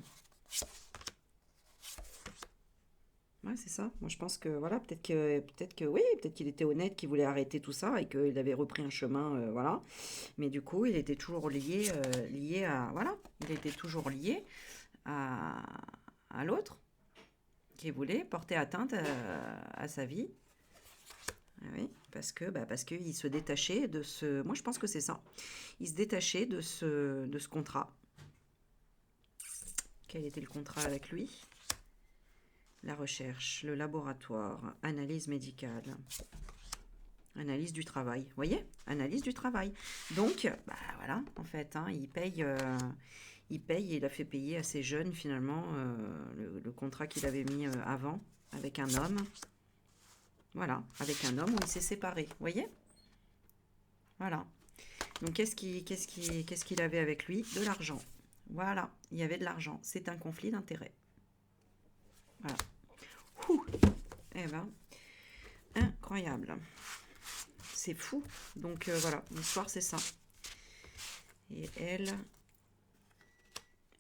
Ouais, c'est ça. Moi, je pense que, voilà, peut-être que oui, peut-être qu'il était honnête, qu'il voulait arrêter tout ça et qu'il avait repris un chemin, voilà. Mais du coup, il était toujours lié à, voilà, il était toujours lié à l'autre qui voulait porter atteinte à sa vie. Ah oui, parce qu'il se détachait de ce... Moi, je pense que c'est ça. Il se détachait de ce contrat. Quel était le contrat avec lui? La recherche, le laboratoire, analyse médicale, analyse du travail. Vous voyez? Analyse du travail. Donc, bah voilà, en fait, hein, il paye et il a fait payer à ces jeunes, finalement, le contrat qu'il avait mis avant avec un homme. Voilà, avec un homme où il s'est séparé. Vous voyez? Voilà. Donc, qu'est-ce qu'il avait avec lui? De l'argent. Voilà, il y avait de l'argent. C'est un conflit d'intérêts. Voilà. Ouh. Eh ben, incroyable. C'est fou. Donc, voilà, l'histoire, c'est ça. Et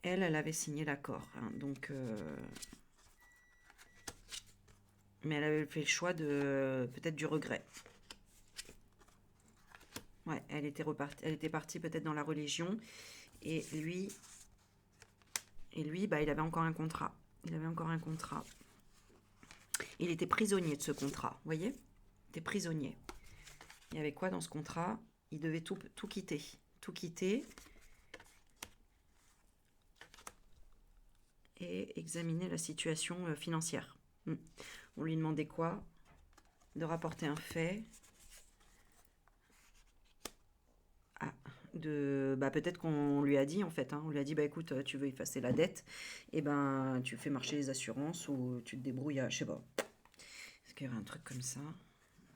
elle avait signé l'accord, hein. Donc, mais elle avait fait le choix de peut-être du regret. Ouais, elle était partie peut-être dans la religion. Et lui, bah, il avait encore un contrat. Il avait encore un contrat. Il était prisonnier de ce contrat, vous voyez? Il était prisonnier. Il y avait quoi dans ce contrat? Il devait tout quitter. Tout quitter. Et examiner la situation financière. On lui demandait quoi? De rapporter un fait. Peut-être qu'on lui a dit, en fait, hein, on lui a dit, bah écoute, tu veux effacer la dette, et ben tu fais marcher les assurances ou tu te débrouilles à, je sais pas. Est-ce qu'il y avait un truc comme ça?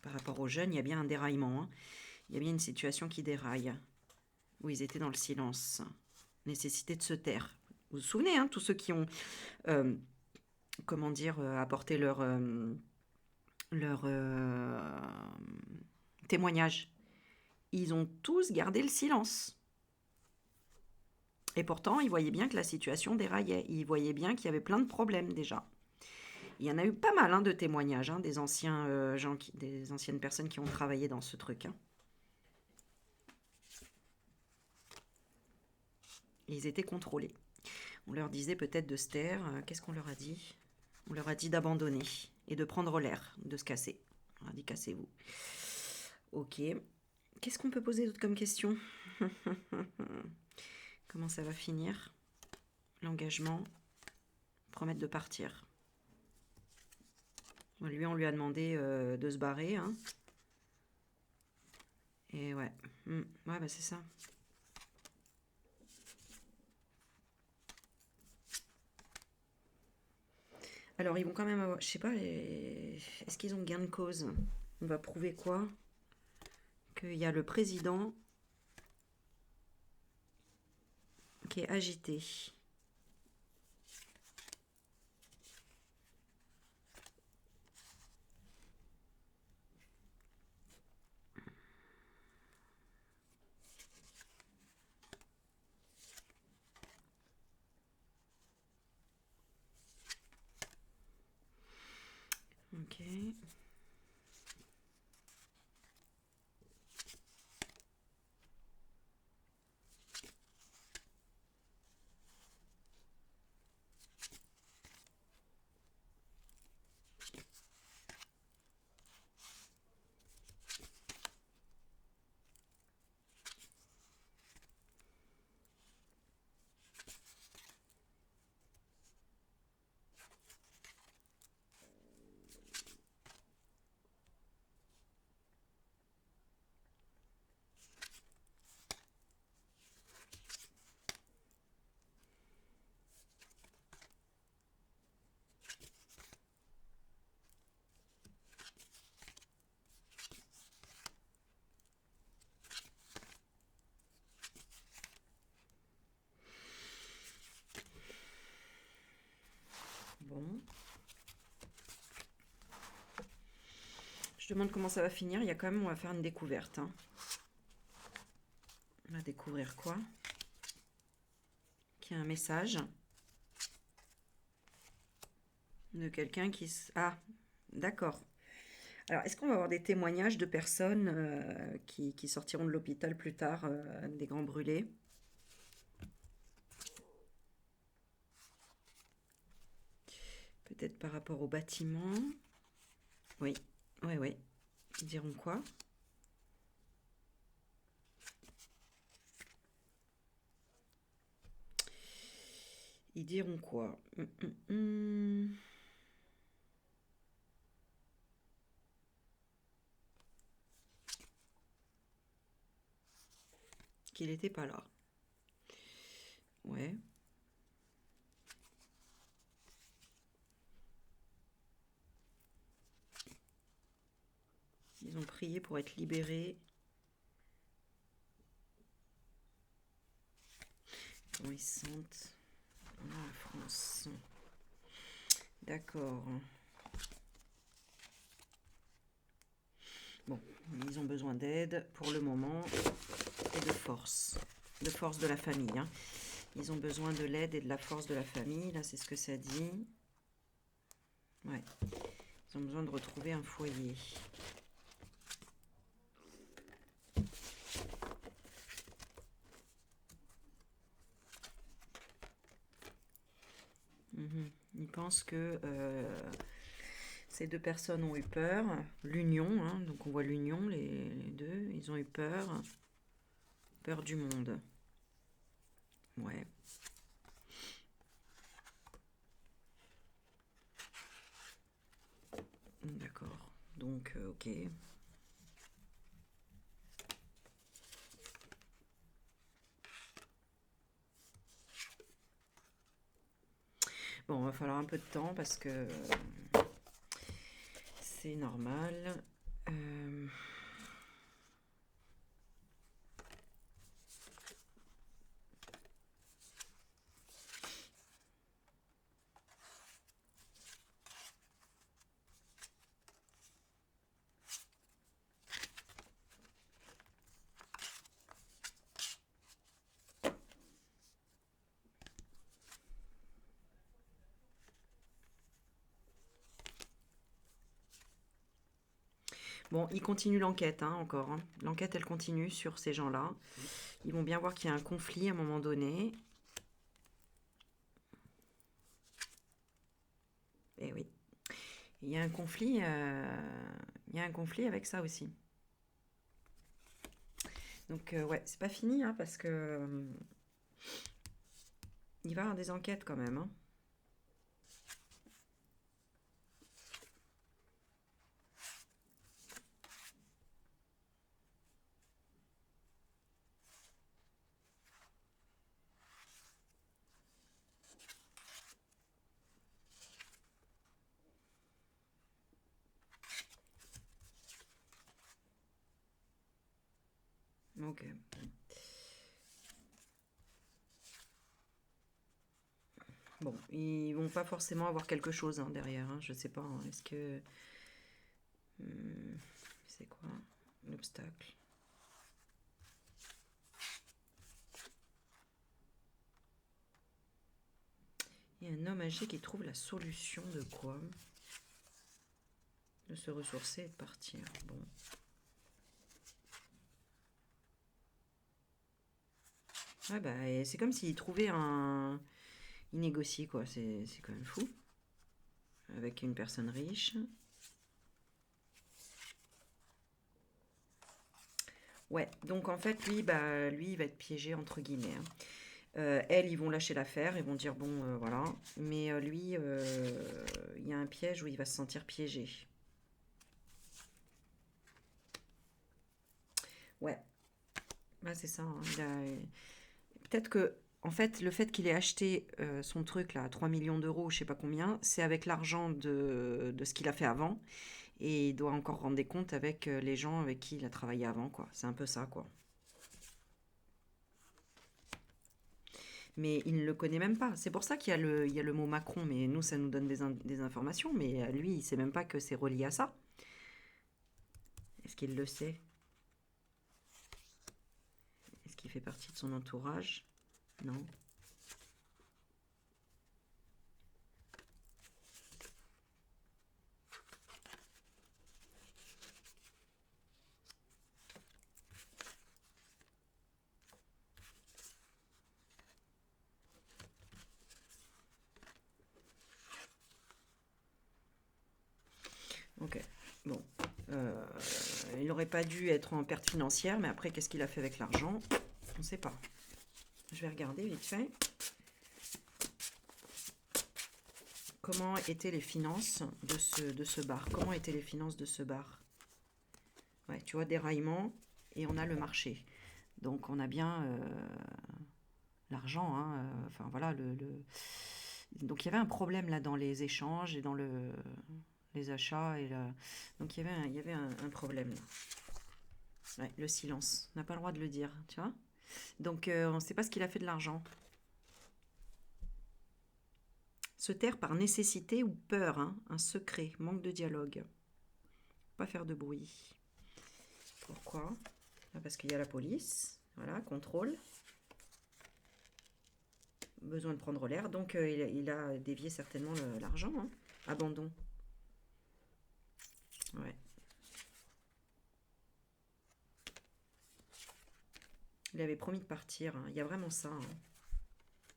Par rapport aux jeunes, il y a bien un déraillement, hein. Il y a bien une situation qui déraille, où ils étaient dans le silence, nécessité de se taire. Vous vous souvenez, hein, tous ceux qui ont, comment dire, apporté leur témoignage. Ils ont tous gardé le silence. Et pourtant, ils voyaient bien que la situation déraillait. Ils voyaient bien qu'il y avait plein de problèmes déjà. Il y en a eu pas mal, hein, de témoignages, hein, des anciens des anciennes personnes qui ont travaillé dans ce truc, hein. Ils étaient contrôlés. On leur disait peut-être de se taire. Qu'est-ce qu'on leur a dit? On leur a dit d'abandonner et de prendre l'air, de se casser. On a dit cassez-vous. Ok. Qu'est-ce qu'on peut poser d'autre comme question? Comment ça va finir? L'engagement. Promettre de partir. Lui, on lui a demandé de se barrer, hein. Et ouais. Ouais, bah c'est ça. Alors, ils vont quand même avoir... Je sais pas, est-ce qu'ils ont gain de cause? On va prouver quoi? Qu'il y a le président qui est agité. Ok. Bon. Je demande comment ça va finir. Il y a quand même, on va faire une découverte. Hein. On va découvrir quoi? Qu'il y a un message de quelqu'un qui... Ah, d'accord. Alors, est-ce qu'on va avoir des témoignages de personnes qui sortiront de l'hôpital plus tard, des grands brûlés? Peut-être par rapport au bâtiment. Oui, oui, oui. Ils diront quoi? Ils diront quoi? Qu'il n'était pas là. Ouais. Ils ont prié pour être libérés. Comment ils se sentent en France? D'accord. Bon, ils ont besoin d'aide pour le moment et de force de la famille. Hein. Ils ont besoin de l'aide et de la force de la famille. Là, c'est ce que ça dit. Ouais. Ils ont besoin de retrouver un foyer. Ils pensent que ces deux personnes ont eu peur. L'union, hein, donc on voit l'union, les deux. Ils ont eu peur. Peur du monde. Ouais. D'accord. Donc, ok. Bon, il va falloir un peu de temps parce que c'est normal. Bon, ils continuent l'enquête, hein, encore. Hein. L'enquête, elle continue sur ces gens-là. Ils vont bien voir qu'il y a un conflit à un moment donné. Eh oui. Il y a un conflit, avec ça aussi. Donc, ouais, c'est pas fini, hein, parce que il va y avoir des enquêtes quand même. Hein. Ok. Bon, ils vont pas forcément avoir quelque chose hein, derrière. Hein, je sais pas. Hein, est-ce que c'est quoi l'obstacle? Il y a un homme âgé qui trouve la solution de quoi? De se ressourcer et de partir. Bon. Ouais, bah, c'est comme s'il trouvait un... Il négocie, quoi. C'est quand même fou. Avec une personne riche. Ouais, donc en fait, lui, bah, lui, il va être piégé, entre guillemets. Hein. Elles, ils vont lâcher l'affaire, ils vont dire, bon, voilà. Mais lui, il y a un piège où il va se sentir piégé. Ouais, bah, c'est ça. Hein. Peut-être que, en fait, le fait qu'il ait acheté son truc, là, à 3 millions d'euros, je sais pas combien, c'est avec l'argent de ce qu'il a fait avant. Et il doit encore rendre des comptes avec les gens avec qui il a travaillé avant, quoi. C'est un peu ça, quoi. Mais il ne le connaît même pas. C'est pour ça il y a le mot Macron, mais nous, ça nous donne des informations, mais lui, il sait même pas que c'est relié à ça. Est-ce qu'il le sait? Est-ce qu'il fait partie de son entourage? Non. Ok. Bon. Il n'aurait pas dû être en perte financière, mais après, qu'est-ce qu'il a fait avec l'argent? On ne sait pas. Je vais regarder vite fait. Comment étaient les finances de ce bar? Comment étaient les finances de ce bar? Ouais, tu vois, déraillement, et on a le marché. Donc, on a bien l'argent. Hein, enfin, voilà. Donc, il y avait un problème là dans les échanges et dans les achats. Donc, il y avait un problème là. Ouais, le silence. On n'a pas le droit de le dire, tu vois. Donc, on ne sait pas ce qu'il a fait de l'argent. Se taire par nécessité ou peur, hein, un secret, manque de dialogue. Pas faire de bruit. Pourquoi? Parce qu'il y a la police, voilà, contrôle. Besoin de prendre l'air, donc il a dévié certainement l'argent. Hein. Abandon. Ouais. Il avait promis de partir, hein. Il y a vraiment ça. Hein.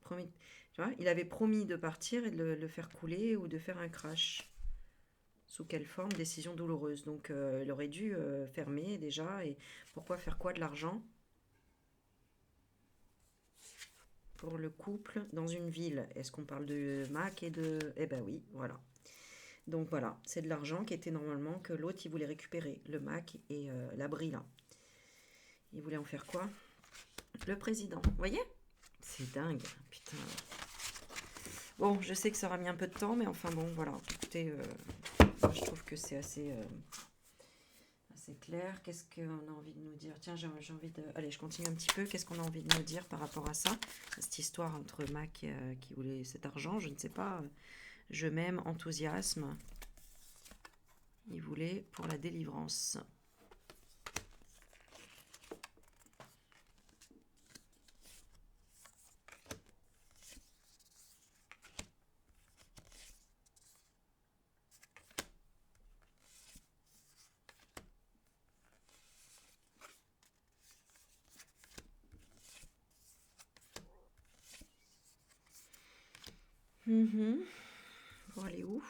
Promis, tu vois, il avait promis de partir et de le faire couler ou de faire un crash. Sous quelle forme? Décision douloureuse. Donc il aurait dû fermer déjà. Et pourquoi faire quoi de l'argent? Pour le couple dans une ville. Est-ce qu'on parle de Mac et de... Eh ben oui, voilà. Donc voilà, c'est de l'argent qui était normalement que l'autre il voulait récupérer. Le Mac et l'abri là. Il voulait en faire quoi? Le président. Vous voyez? C'est dingue, putain. Bon, je sais que ça aura mis un peu de temps, mais enfin bon, voilà. Écoutez, je trouve que c'est assez clair. Qu'est-ce qu'on a envie de nous dire? Tiens, j'ai envie de... Allez, je continue un petit peu. Qu'est-ce qu'on a envie de nous dire par rapport à ça? Cette histoire entre Mac qui voulait cet argent, je ne sais pas. Je m'aime, enthousiasme. Il voulait pour la délivrance. Pour aller où?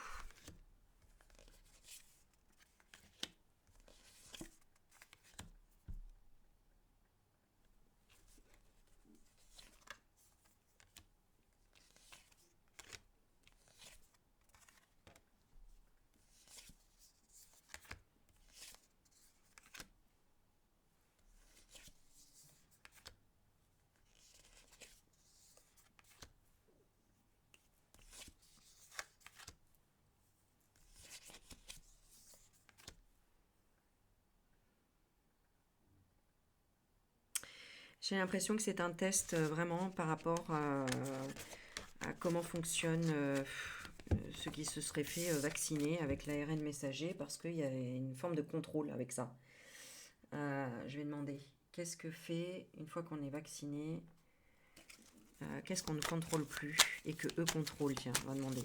J'ai l'impression que c'est un test vraiment par rapport à comment fonctionne ceux qui se seraient fait vacciner avec l'ARN messager, parce qu'il y a une forme de contrôle avec ça. Je vais demander, qu'est-ce que fait une fois qu'on est vacciné? Qu'est-ce qu'on ne contrôle plus et que eux contrôlent? Tiens, on va demander.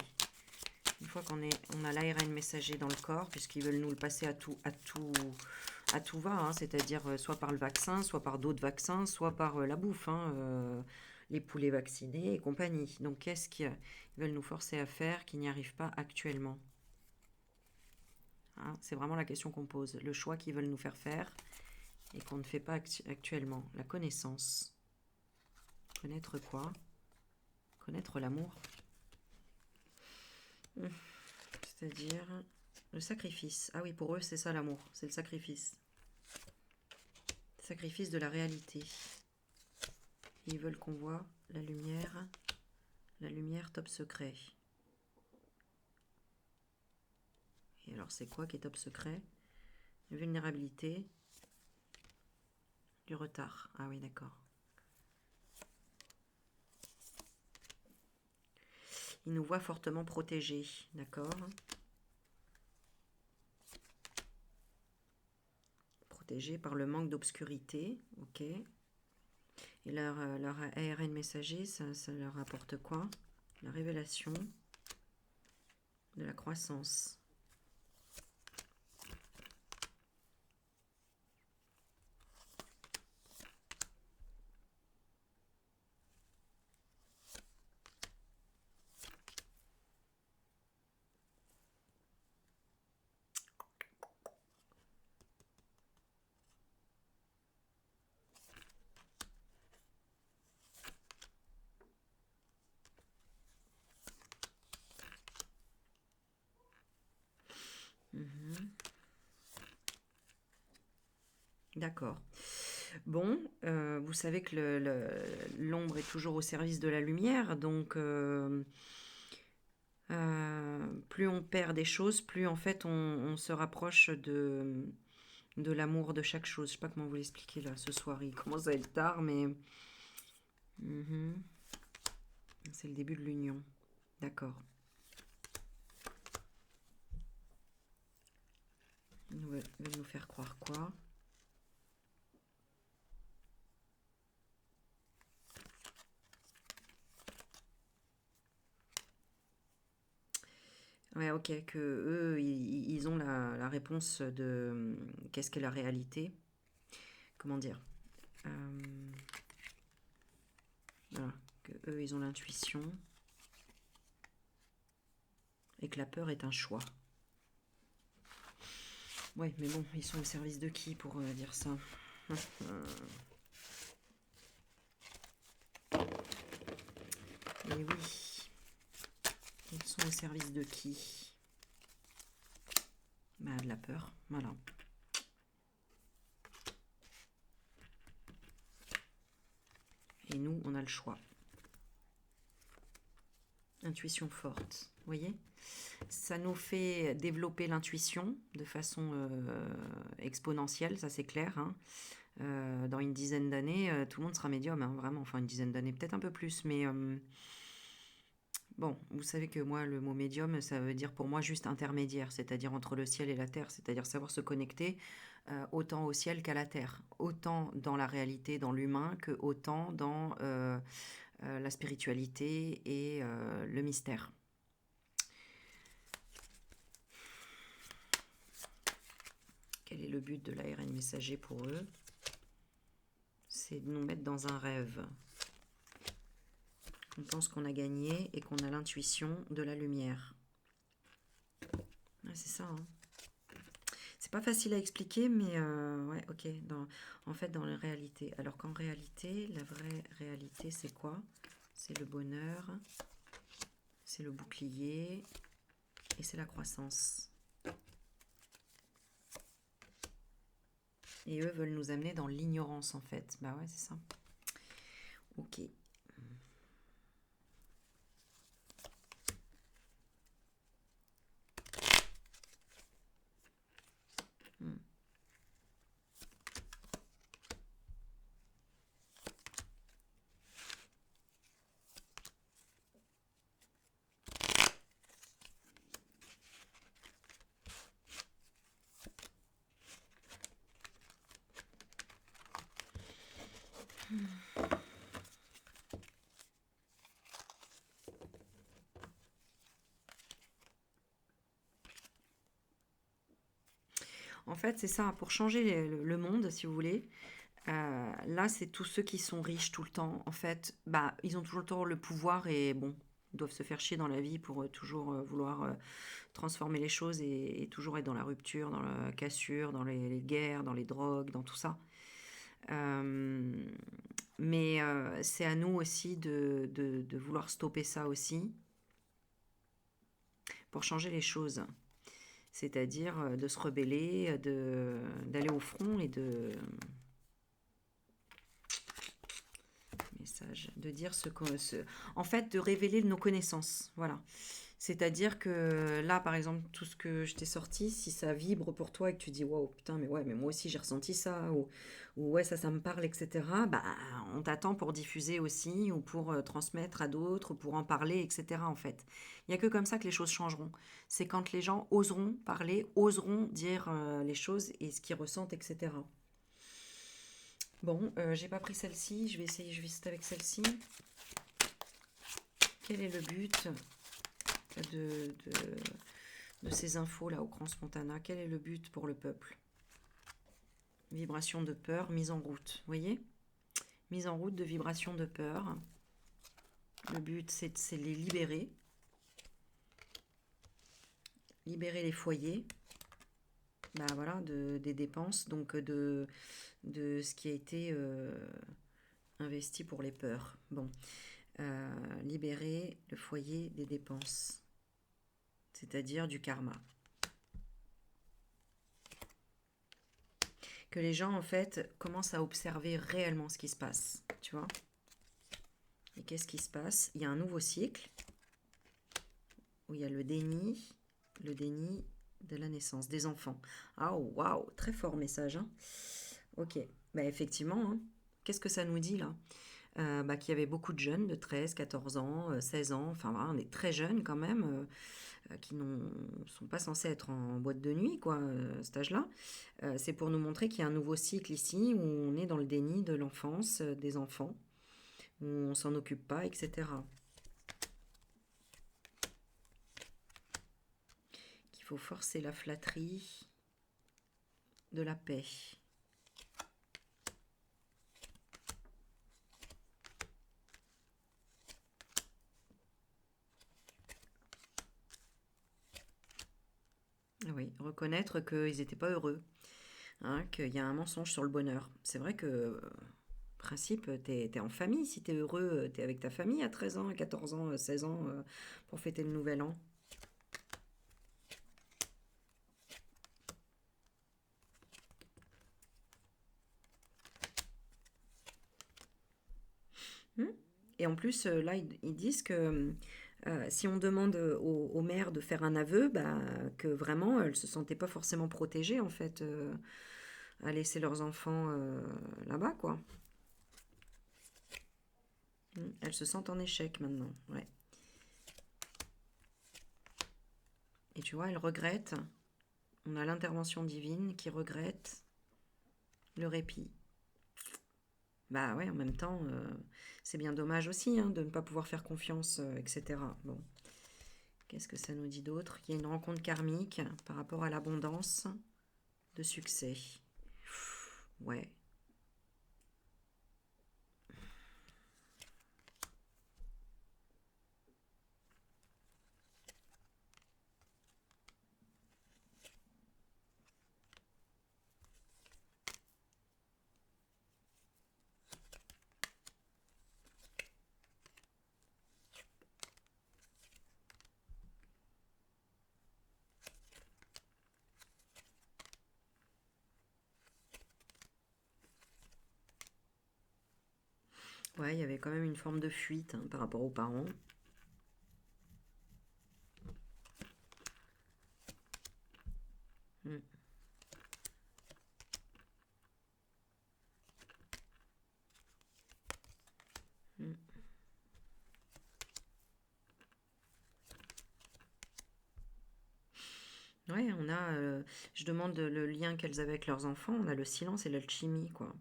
Une fois on a l'ARN messager dans le corps, puisqu'ils veulent nous le passer à tout va, hein, c'est-à-dire soit par le vaccin, soit par d'autres vaccins, soit par la bouffe, hein, les poulets vaccinés et compagnie. Donc qu'est-ce qu'ils veulent nous forcer à faire qu'ils n'y arrivent pas actuellement, hein? C'est vraiment la question qu'on pose, le choix qu'ils veulent nous faire faire et qu'on ne fait pas actuellement. La connaissance. Connaître quoi? Connaître l'amour. C'est-à-dire le sacrifice. Ah oui, pour eux, c'est ça l'amour. C'est le sacrifice. Sacrifice de la réalité. Ils veulent qu'on voit la lumière top secret. Et alors, c'est quoi qui est top secret? Vulnérabilité, du retard. Ah oui, d'accord. Ils nous voient fortement protégés, d'accord? Protégés par le manque d'obscurité, ok. Et leur ARN messager, ça leur apporte quoi? La révélation de la croissance. D'accord. Bon, vous savez que l'ombre est toujours au service de la lumière, donc plus on perd des choses, plus en fait on se rapproche de l'amour de chaque chose. Je sais pas comment vous l'expliquer là ce soir, il commence à être tard, mais c'est le début de l'union. D'accord. Ils veulent nous faire croire quoi? Ouais, ok, que eux, ils ont la réponse de qu'est-ce qu'est la réalité. Comment dire? Voilà, que eux, ils ont l'intuition et que la peur est un choix. Ouais, mais bon, ils sont au service de qui pour dire ça? Mais oui, ils sont au service de qui? Bah, de la peur, voilà. Et nous, on a le choix. Intuition forte, vous voyez? Ça nous fait développer l'intuition de façon exponentielle, ça c'est clair, hein. Dans une dizaine d'années, tout le monde sera médium, hein, vraiment. Enfin, une dizaine d'années, peut-être un peu plus, mais bon, vous savez que moi, le mot médium, ça veut dire pour moi juste intermédiaire, c'est-à-dire entre le ciel et la terre, c'est-à-dire savoir se connecter autant au ciel qu'à la terre, autant dans la réalité, dans l'humain, que autant dans la spiritualité et le mystère. Quel est le but de l'ARN messager pour eux? C'est de nous mettre dans un rêve. On pense qu'on a gagné et qu'on a l'intuition de la lumière. Ouais, c'est ça, hein. C'est pas facile à expliquer, mais ouais, ok. En fait, dans la réalité. Alors qu'en réalité, la vraie réalité, c'est quoi? C'est le bonheur, c'est le bouclier et c'est la croissance. Et eux veulent nous amener dans l'ignorance, en fait. Bah ouais, c'est ça. Ok. En fait, c'est ça, pour changer le monde, si vous voulez. Là, c'est tous ceux qui sont riches tout le temps. En fait, bah, ils ont toujours le temps, le pouvoir et bon, ils doivent se faire chier dans la vie pour toujours vouloir transformer les choses et toujours être dans la rupture, dans la cassure, dans les guerres, dans les drogues, dans tout ça. Euh, mais c'est à nous aussi de vouloir stopper ça aussi pour changer les choses. C'est-à-dire de se rebeller, d'aller au front et de... Message, de dire ce que... en fait, de révéler nos connaissances. Voilà. C'est-à-dire que là, par exemple, tout ce que je t'ai sorti, si ça vibre pour toi et que tu dis waouh, putain, mais ouais, mais moi aussi j'ai ressenti ça, ou ouais, ça me parle, etc., bah, on t'attend pour diffuser aussi, ou pour transmettre à d'autres, pour en parler, etc., en fait. Il n'y a que comme ça que les choses changeront. C'est quand les gens oseront parler, oseront dire les choses et ce qu'ils ressentent, etc. Bon, j'ai pas pris celle-ci, je vais essayer, je vais essayer avec celle-ci. Quel est le but de, de, de ces infos-là au Grand Spontana? Quel est le but pour le peuple? Vibration de peur, mise en route. Vous voyez? Mise en route de vibration de peur. Le but, c'est de les libérer. Libérer les foyers. Bah voilà, des dépenses, donc de ce qui a été investi pour les peurs. Bon. Libérer le foyer des dépenses. C'est-à-dire du karma. Que les gens, en fait, commencent à observer réellement ce qui se passe. Tu vois? Et qu'est-ce qui se passe? Il y a un nouveau cycle où il y a le déni de la naissance des enfants. Ah, waouh, très fort message. Hein. Ok, bah effectivement, hein. Qu'est-ce que ça nous dit là? Bah, qu'il y avait beaucoup de jeunes de 13, 14 ans, 16 ans, enfin voilà, on est très jeunes quand même, qui ne sont pas censés être en boîte de nuit, quoi, cet âge-là. C'est pour nous montrer qu'il y a un nouveau cycle ici où on est dans le déni de l'enfance, des enfants, où on s'en occupe pas, etc. Qu'il faut forcer la flatterie de la paix. Oui, reconnaître qu'ils n'étaient pas heureux, hein, qu'il y a un mensonge sur le bonheur. C'est vrai que, principe, t'es en famille. Si t'es heureux, t'es avec ta famille à 13 ans, à 14 ans, 16 ans, pour fêter le nouvel an. Hmm. Et en plus, là, ils disent que si on demande aux mères de faire un aveu, bah, que vraiment, elles se sentaient pas forcément protégées, en fait, à laisser leurs enfants là-bas, quoi. Elles se sentent en échec maintenant, ouais. Et tu vois, elles regrettent. On a l'intervention divine qui regrette le répit. Bah ouais, en même temps, c'est bien dommage aussi hein, de ne pas pouvoir faire confiance, etc. Bon, qu'est-ce que ça nous dit d'autre? Il y a une rencontre karmique par rapport à l'abondance de succès. Ouais. Ouais, il y avait quand même une forme de fuite hein, par rapport aux parents. Mm, mm. Ouais, on a. Je demande le lien qu'elles avaient avec leurs enfants. On a le silence et l'alchimie, quoi.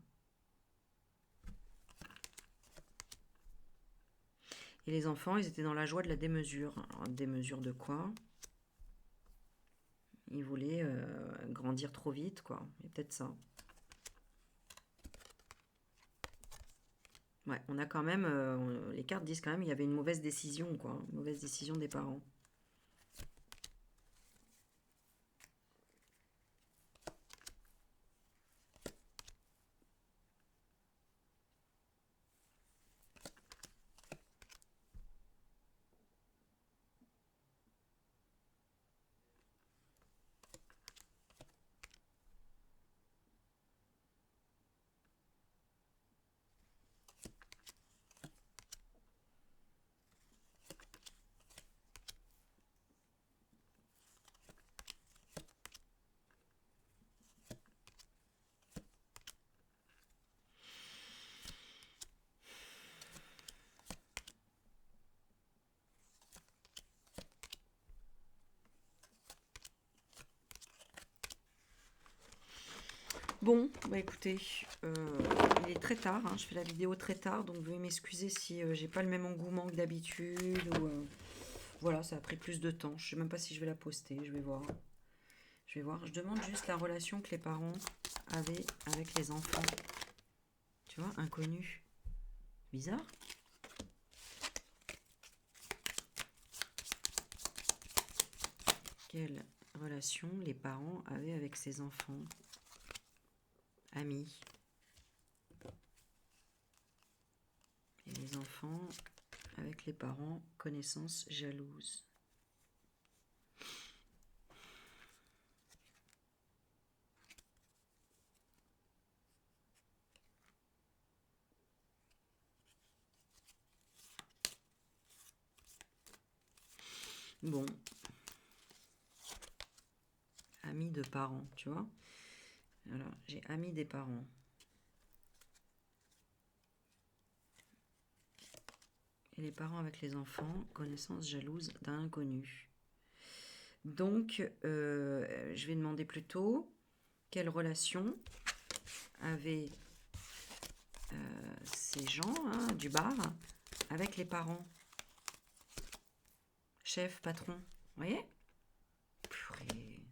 Et les enfants, ils étaient dans la joie de la démesure. Alors, démesure de quoi? il voulait grandir trop vite, quoi. Il y a peut-être ça. Ouais, on a quand même, les cartes disent quand même qu'il y avait une mauvaise décision, quoi. Une mauvaise décision des parents. Bon, bah écoutez, il est très tard, hein, je fais la vidéo très tard, donc veuillez m'excuser si j'ai pas le même engouement que d'habitude, ou voilà, ça a pris plus de temps, je sais même pas si je vais la poster, je vais voir. Je vais voir, je demande juste la relation que les parents avaient avec les enfants. Tu vois, inconnu. Bizarre. Quelle relation les parents avaient avec ses enfants? Amis. Et les enfants avec les parents, connaissances jalouses. Bon. Amis de parents, tu vois. Alors, j'ai amis des parents. Et les parents avec les enfants, connaissances jalouses d'un inconnu. Donc, je vais demander plutôt quelle relation avaient ces gens hein, du bar avec les parents. Chef, patron, vous voyez? Purée.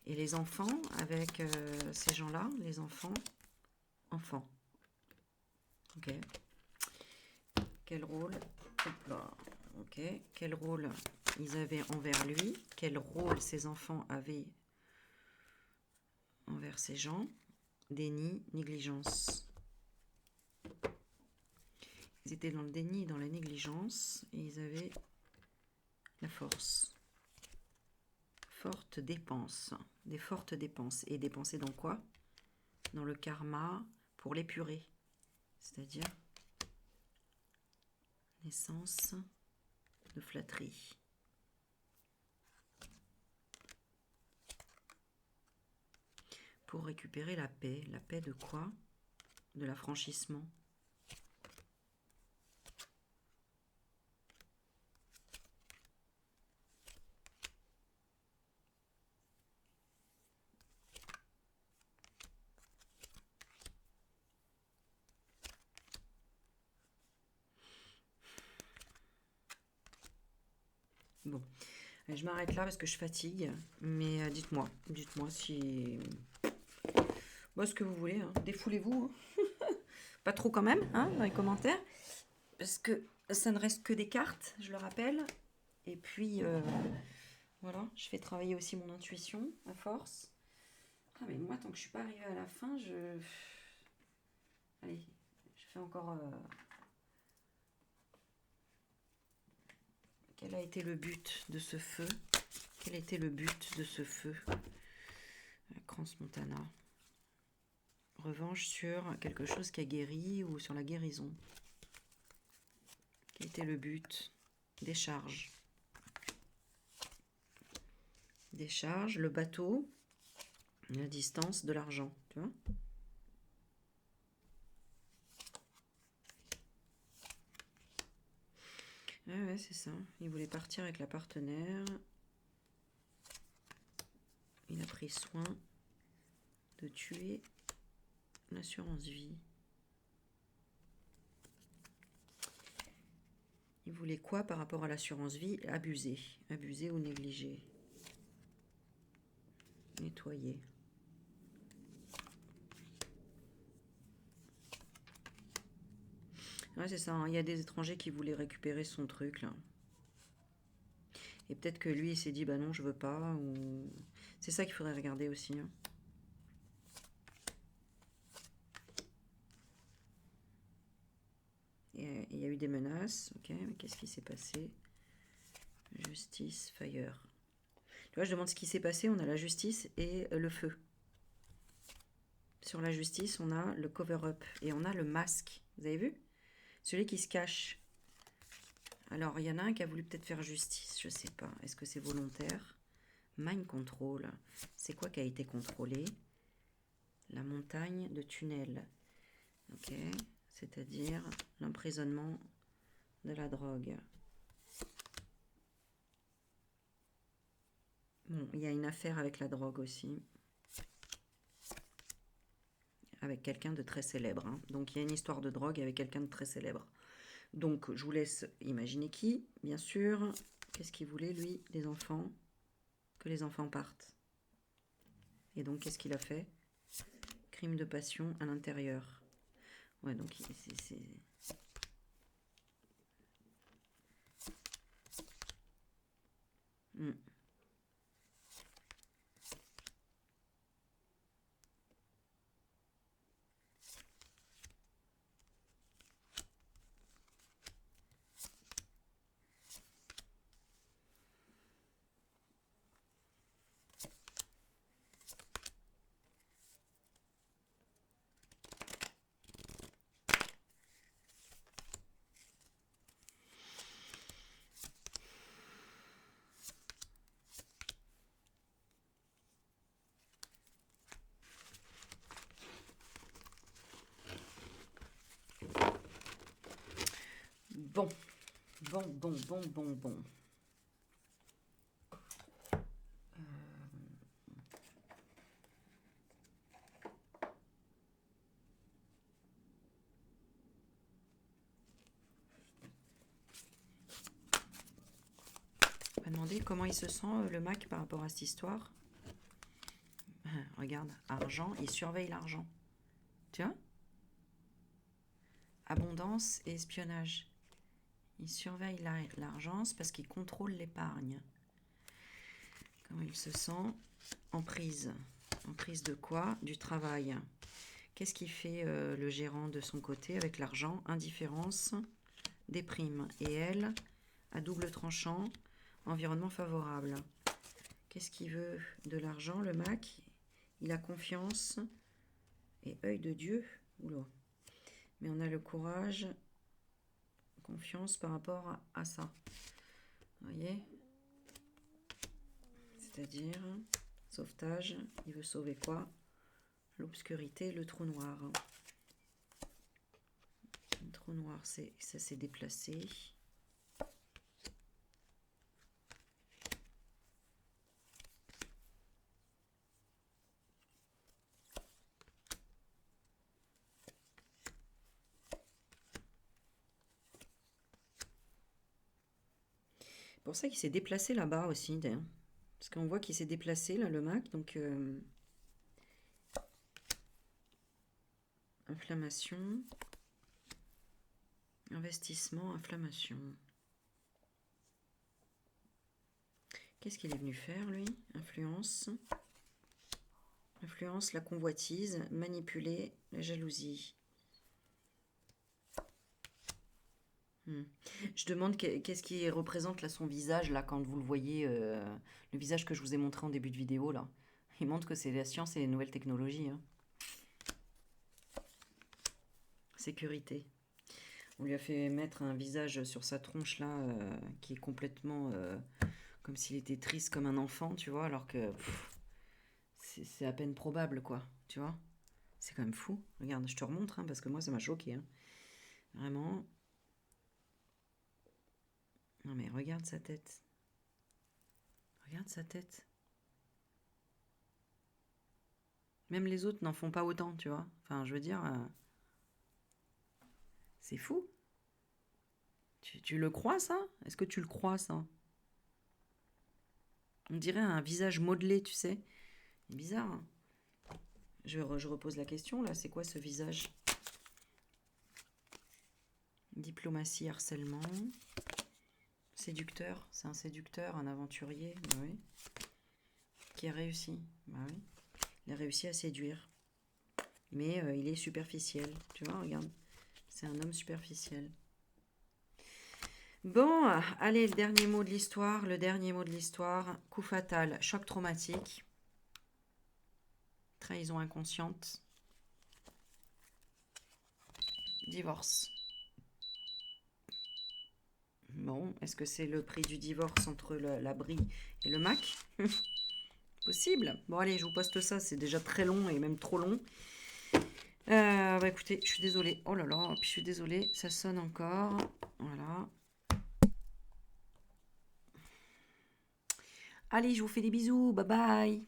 Et les enfants avec ces gens-là, les enfants, enfants. Ok. Quel rôle? Hop là. Ok. Quel rôle ils avaient envers lui? Quel rôle ces enfants avaient envers ces gens? Déni, négligence. Ils étaient dans le déni et dans la négligence et ils avaient la force. Fortes dépenses. Des fortes dépenses. Et dépenser dans quoi? Dans le karma pour l'épurer. C'est-à-dire naissance de flatterie. Pour récupérer la paix. La paix de quoi? De l'affranchissement. Bon, je m'arrête là parce que je fatigue, mais dites-moi si... Bon, ce que vous voulez, hein. Défoulez-vous, hein. Pas trop quand même, hein, dans les commentaires, parce que ça ne reste que des cartes, je le rappelle, et puis, voilà, je fais travailler aussi mon intuition, à force. Ah, mais moi, tant que je suis pas arrivée à la fin, Allez, je fais encore... Quel a été le but de ce feu? Quel était le but de ce feu? Crans Montana. Revanche sur quelque chose qui a guéri ou sur la guérison. Quel était le but? Décharge. Décharge, le bateau, la distance, de l'argent, tu vois? Ouais, c'est ça. Il voulait partir avec la partenaire. Il a pris soin de tuer l'assurance vie. Il voulait quoi par rapport à l'assurance vie? Abuser. Abuser ou négliger. Nettoyer. Ouais, c'est ça, hein. Il y a des étrangers qui voulaient récupérer son truc, là. Et peut-être que lui, il s'est dit, bah non, je veux pas. Ou... C'est ça qu'il faudrait regarder aussi, hein. Et il y a eu des menaces. Ok, mais qu'est-ce qui s'est passé? Justice, fire. Tu vois, je demande ce qui s'est passé. On a la justice et le feu. Sur la justice, on a le cover-up. Et on a le masque. Vous avez vu? Celui qui se cache. Alors, il y en a un qui a voulu peut-être faire justice. Je sais pas. Est-ce que c'est volontaire? Mind control. C'est quoi qui a été contrôlé? La montagne de tunnel. Ok. C'est-à-dire l'emprisonnement de la drogue. Bon, il y a une affaire avec la drogue aussi. Avec quelqu'un de très célèbre. Hein. Donc, il y a une histoire de drogue avec quelqu'un de très célèbre. Donc, je vous laisse imaginer qui, bien sûr. Qu'est-ce qu'il voulait, lui? Les enfants. Que les enfants partent. Et donc, qu'est-ce qu'il a fait? Crime de passion à l'intérieur. Ouais, donc, c'est... Bon. Bon. On va demander comment il se sent, le Mac, par rapport à cette histoire. Regarde, argent, il surveille l'argent. Tu vois? Abondance et espionnage. Il surveille l'argent, c'est parce qu'il contrôle l'épargne. Comment il se sent? En prise. En prise de quoi? Du travail. Qu'est-ce qu'il fait le gérant de son côté avec l'argent? Indifférence, déprime. Et elle, à double tranchant, environnement favorable. Qu'est-ce qu'il veut de l'argent, le Mac? Il a confiance et œil de Dieu. Oula. Mais on a le courage, confiance par rapport à ça. Vous voyez? C'est-à-dire, sauvetage, il veut sauver quoi? L'obscurité, le trou noir. Le trou noir, ça s'est déplacé. C'est pour ça qu'il s'est déplacé là-bas aussi, d'ailleurs. Parce qu'on voit qu'il s'est déplacé, là, le Mac. Donc, inflammation. Investissement, inflammation. Qu'est-ce qu'il est venu faire, lui? Influence. Influence, la convoitise. Manipuler, la jalousie. Je demande qu'est-ce qui représente là son visage, là, quand vous le voyez, le visage que je vous ai montré en début de vidéo, là. Il montre que c'est la science et les nouvelles technologies. Hein. Sécurité. On lui a fait mettre un visage sur sa tronche, là, qui est complètement... comme s'il était triste comme un enfant, tu vois, alors que c'est à peine probable, quoi, tu vois. C'est quand même fou. Regarde, je te remontre, hein, parce que moi, ça m'a choqué. Hein. Vraiment. Non, mais regarde sa tête. Regarde sa tête. Même les autres n'en font pas autant, tu vois. Enfin, je veux dire, c'est fou. Tu le crois, ça? Est-ce que tu le crois, ça? On dirait un visage modelé, tu sais. Bizarre, hein. Je repose la question, là. C'est quoi ce visage? Diplomatie, harcèlement. Séducteur. C'est un séducteur, un aventurier. Bah oui. Qui a réussi. Bah oui. Il a réussi à séduire. Mais il est superficiel. Tu vois, regarde. C'est un homme superficiel. Bon, allez, le dernier mot de l'histoire. Le dernier mot de l'histoire. Coup fatal, choc traumatique. Trahison inconsciente. Divorce. Bon, est-ce que c'est le prix du divorce entre la brie et le Mac? Possible. Bon, allez, je vous poste ça. C'est déjà très long et même trop long. Bah écoutez, je suis désolée. Oh là là, puis je suis désolée, ça sonne encore. Voilà. Allez, je vous fais des bisous. Bye bye.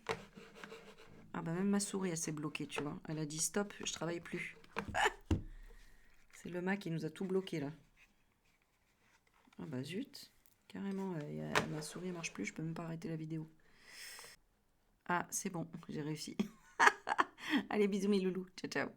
Ah bah même ma souris, elle s'est bloquée, tu vois. Elle a dit stop, je travaille plus. C'est le Mac qui nous a tout bloqué là. Ah bah zut. Carrément, ma souris ne marche plus, je peux même pas arrêter la vidéo. Ah, c'est bon, j'ai réussi. Allez, bisous mes loulous. Ciao, ciao.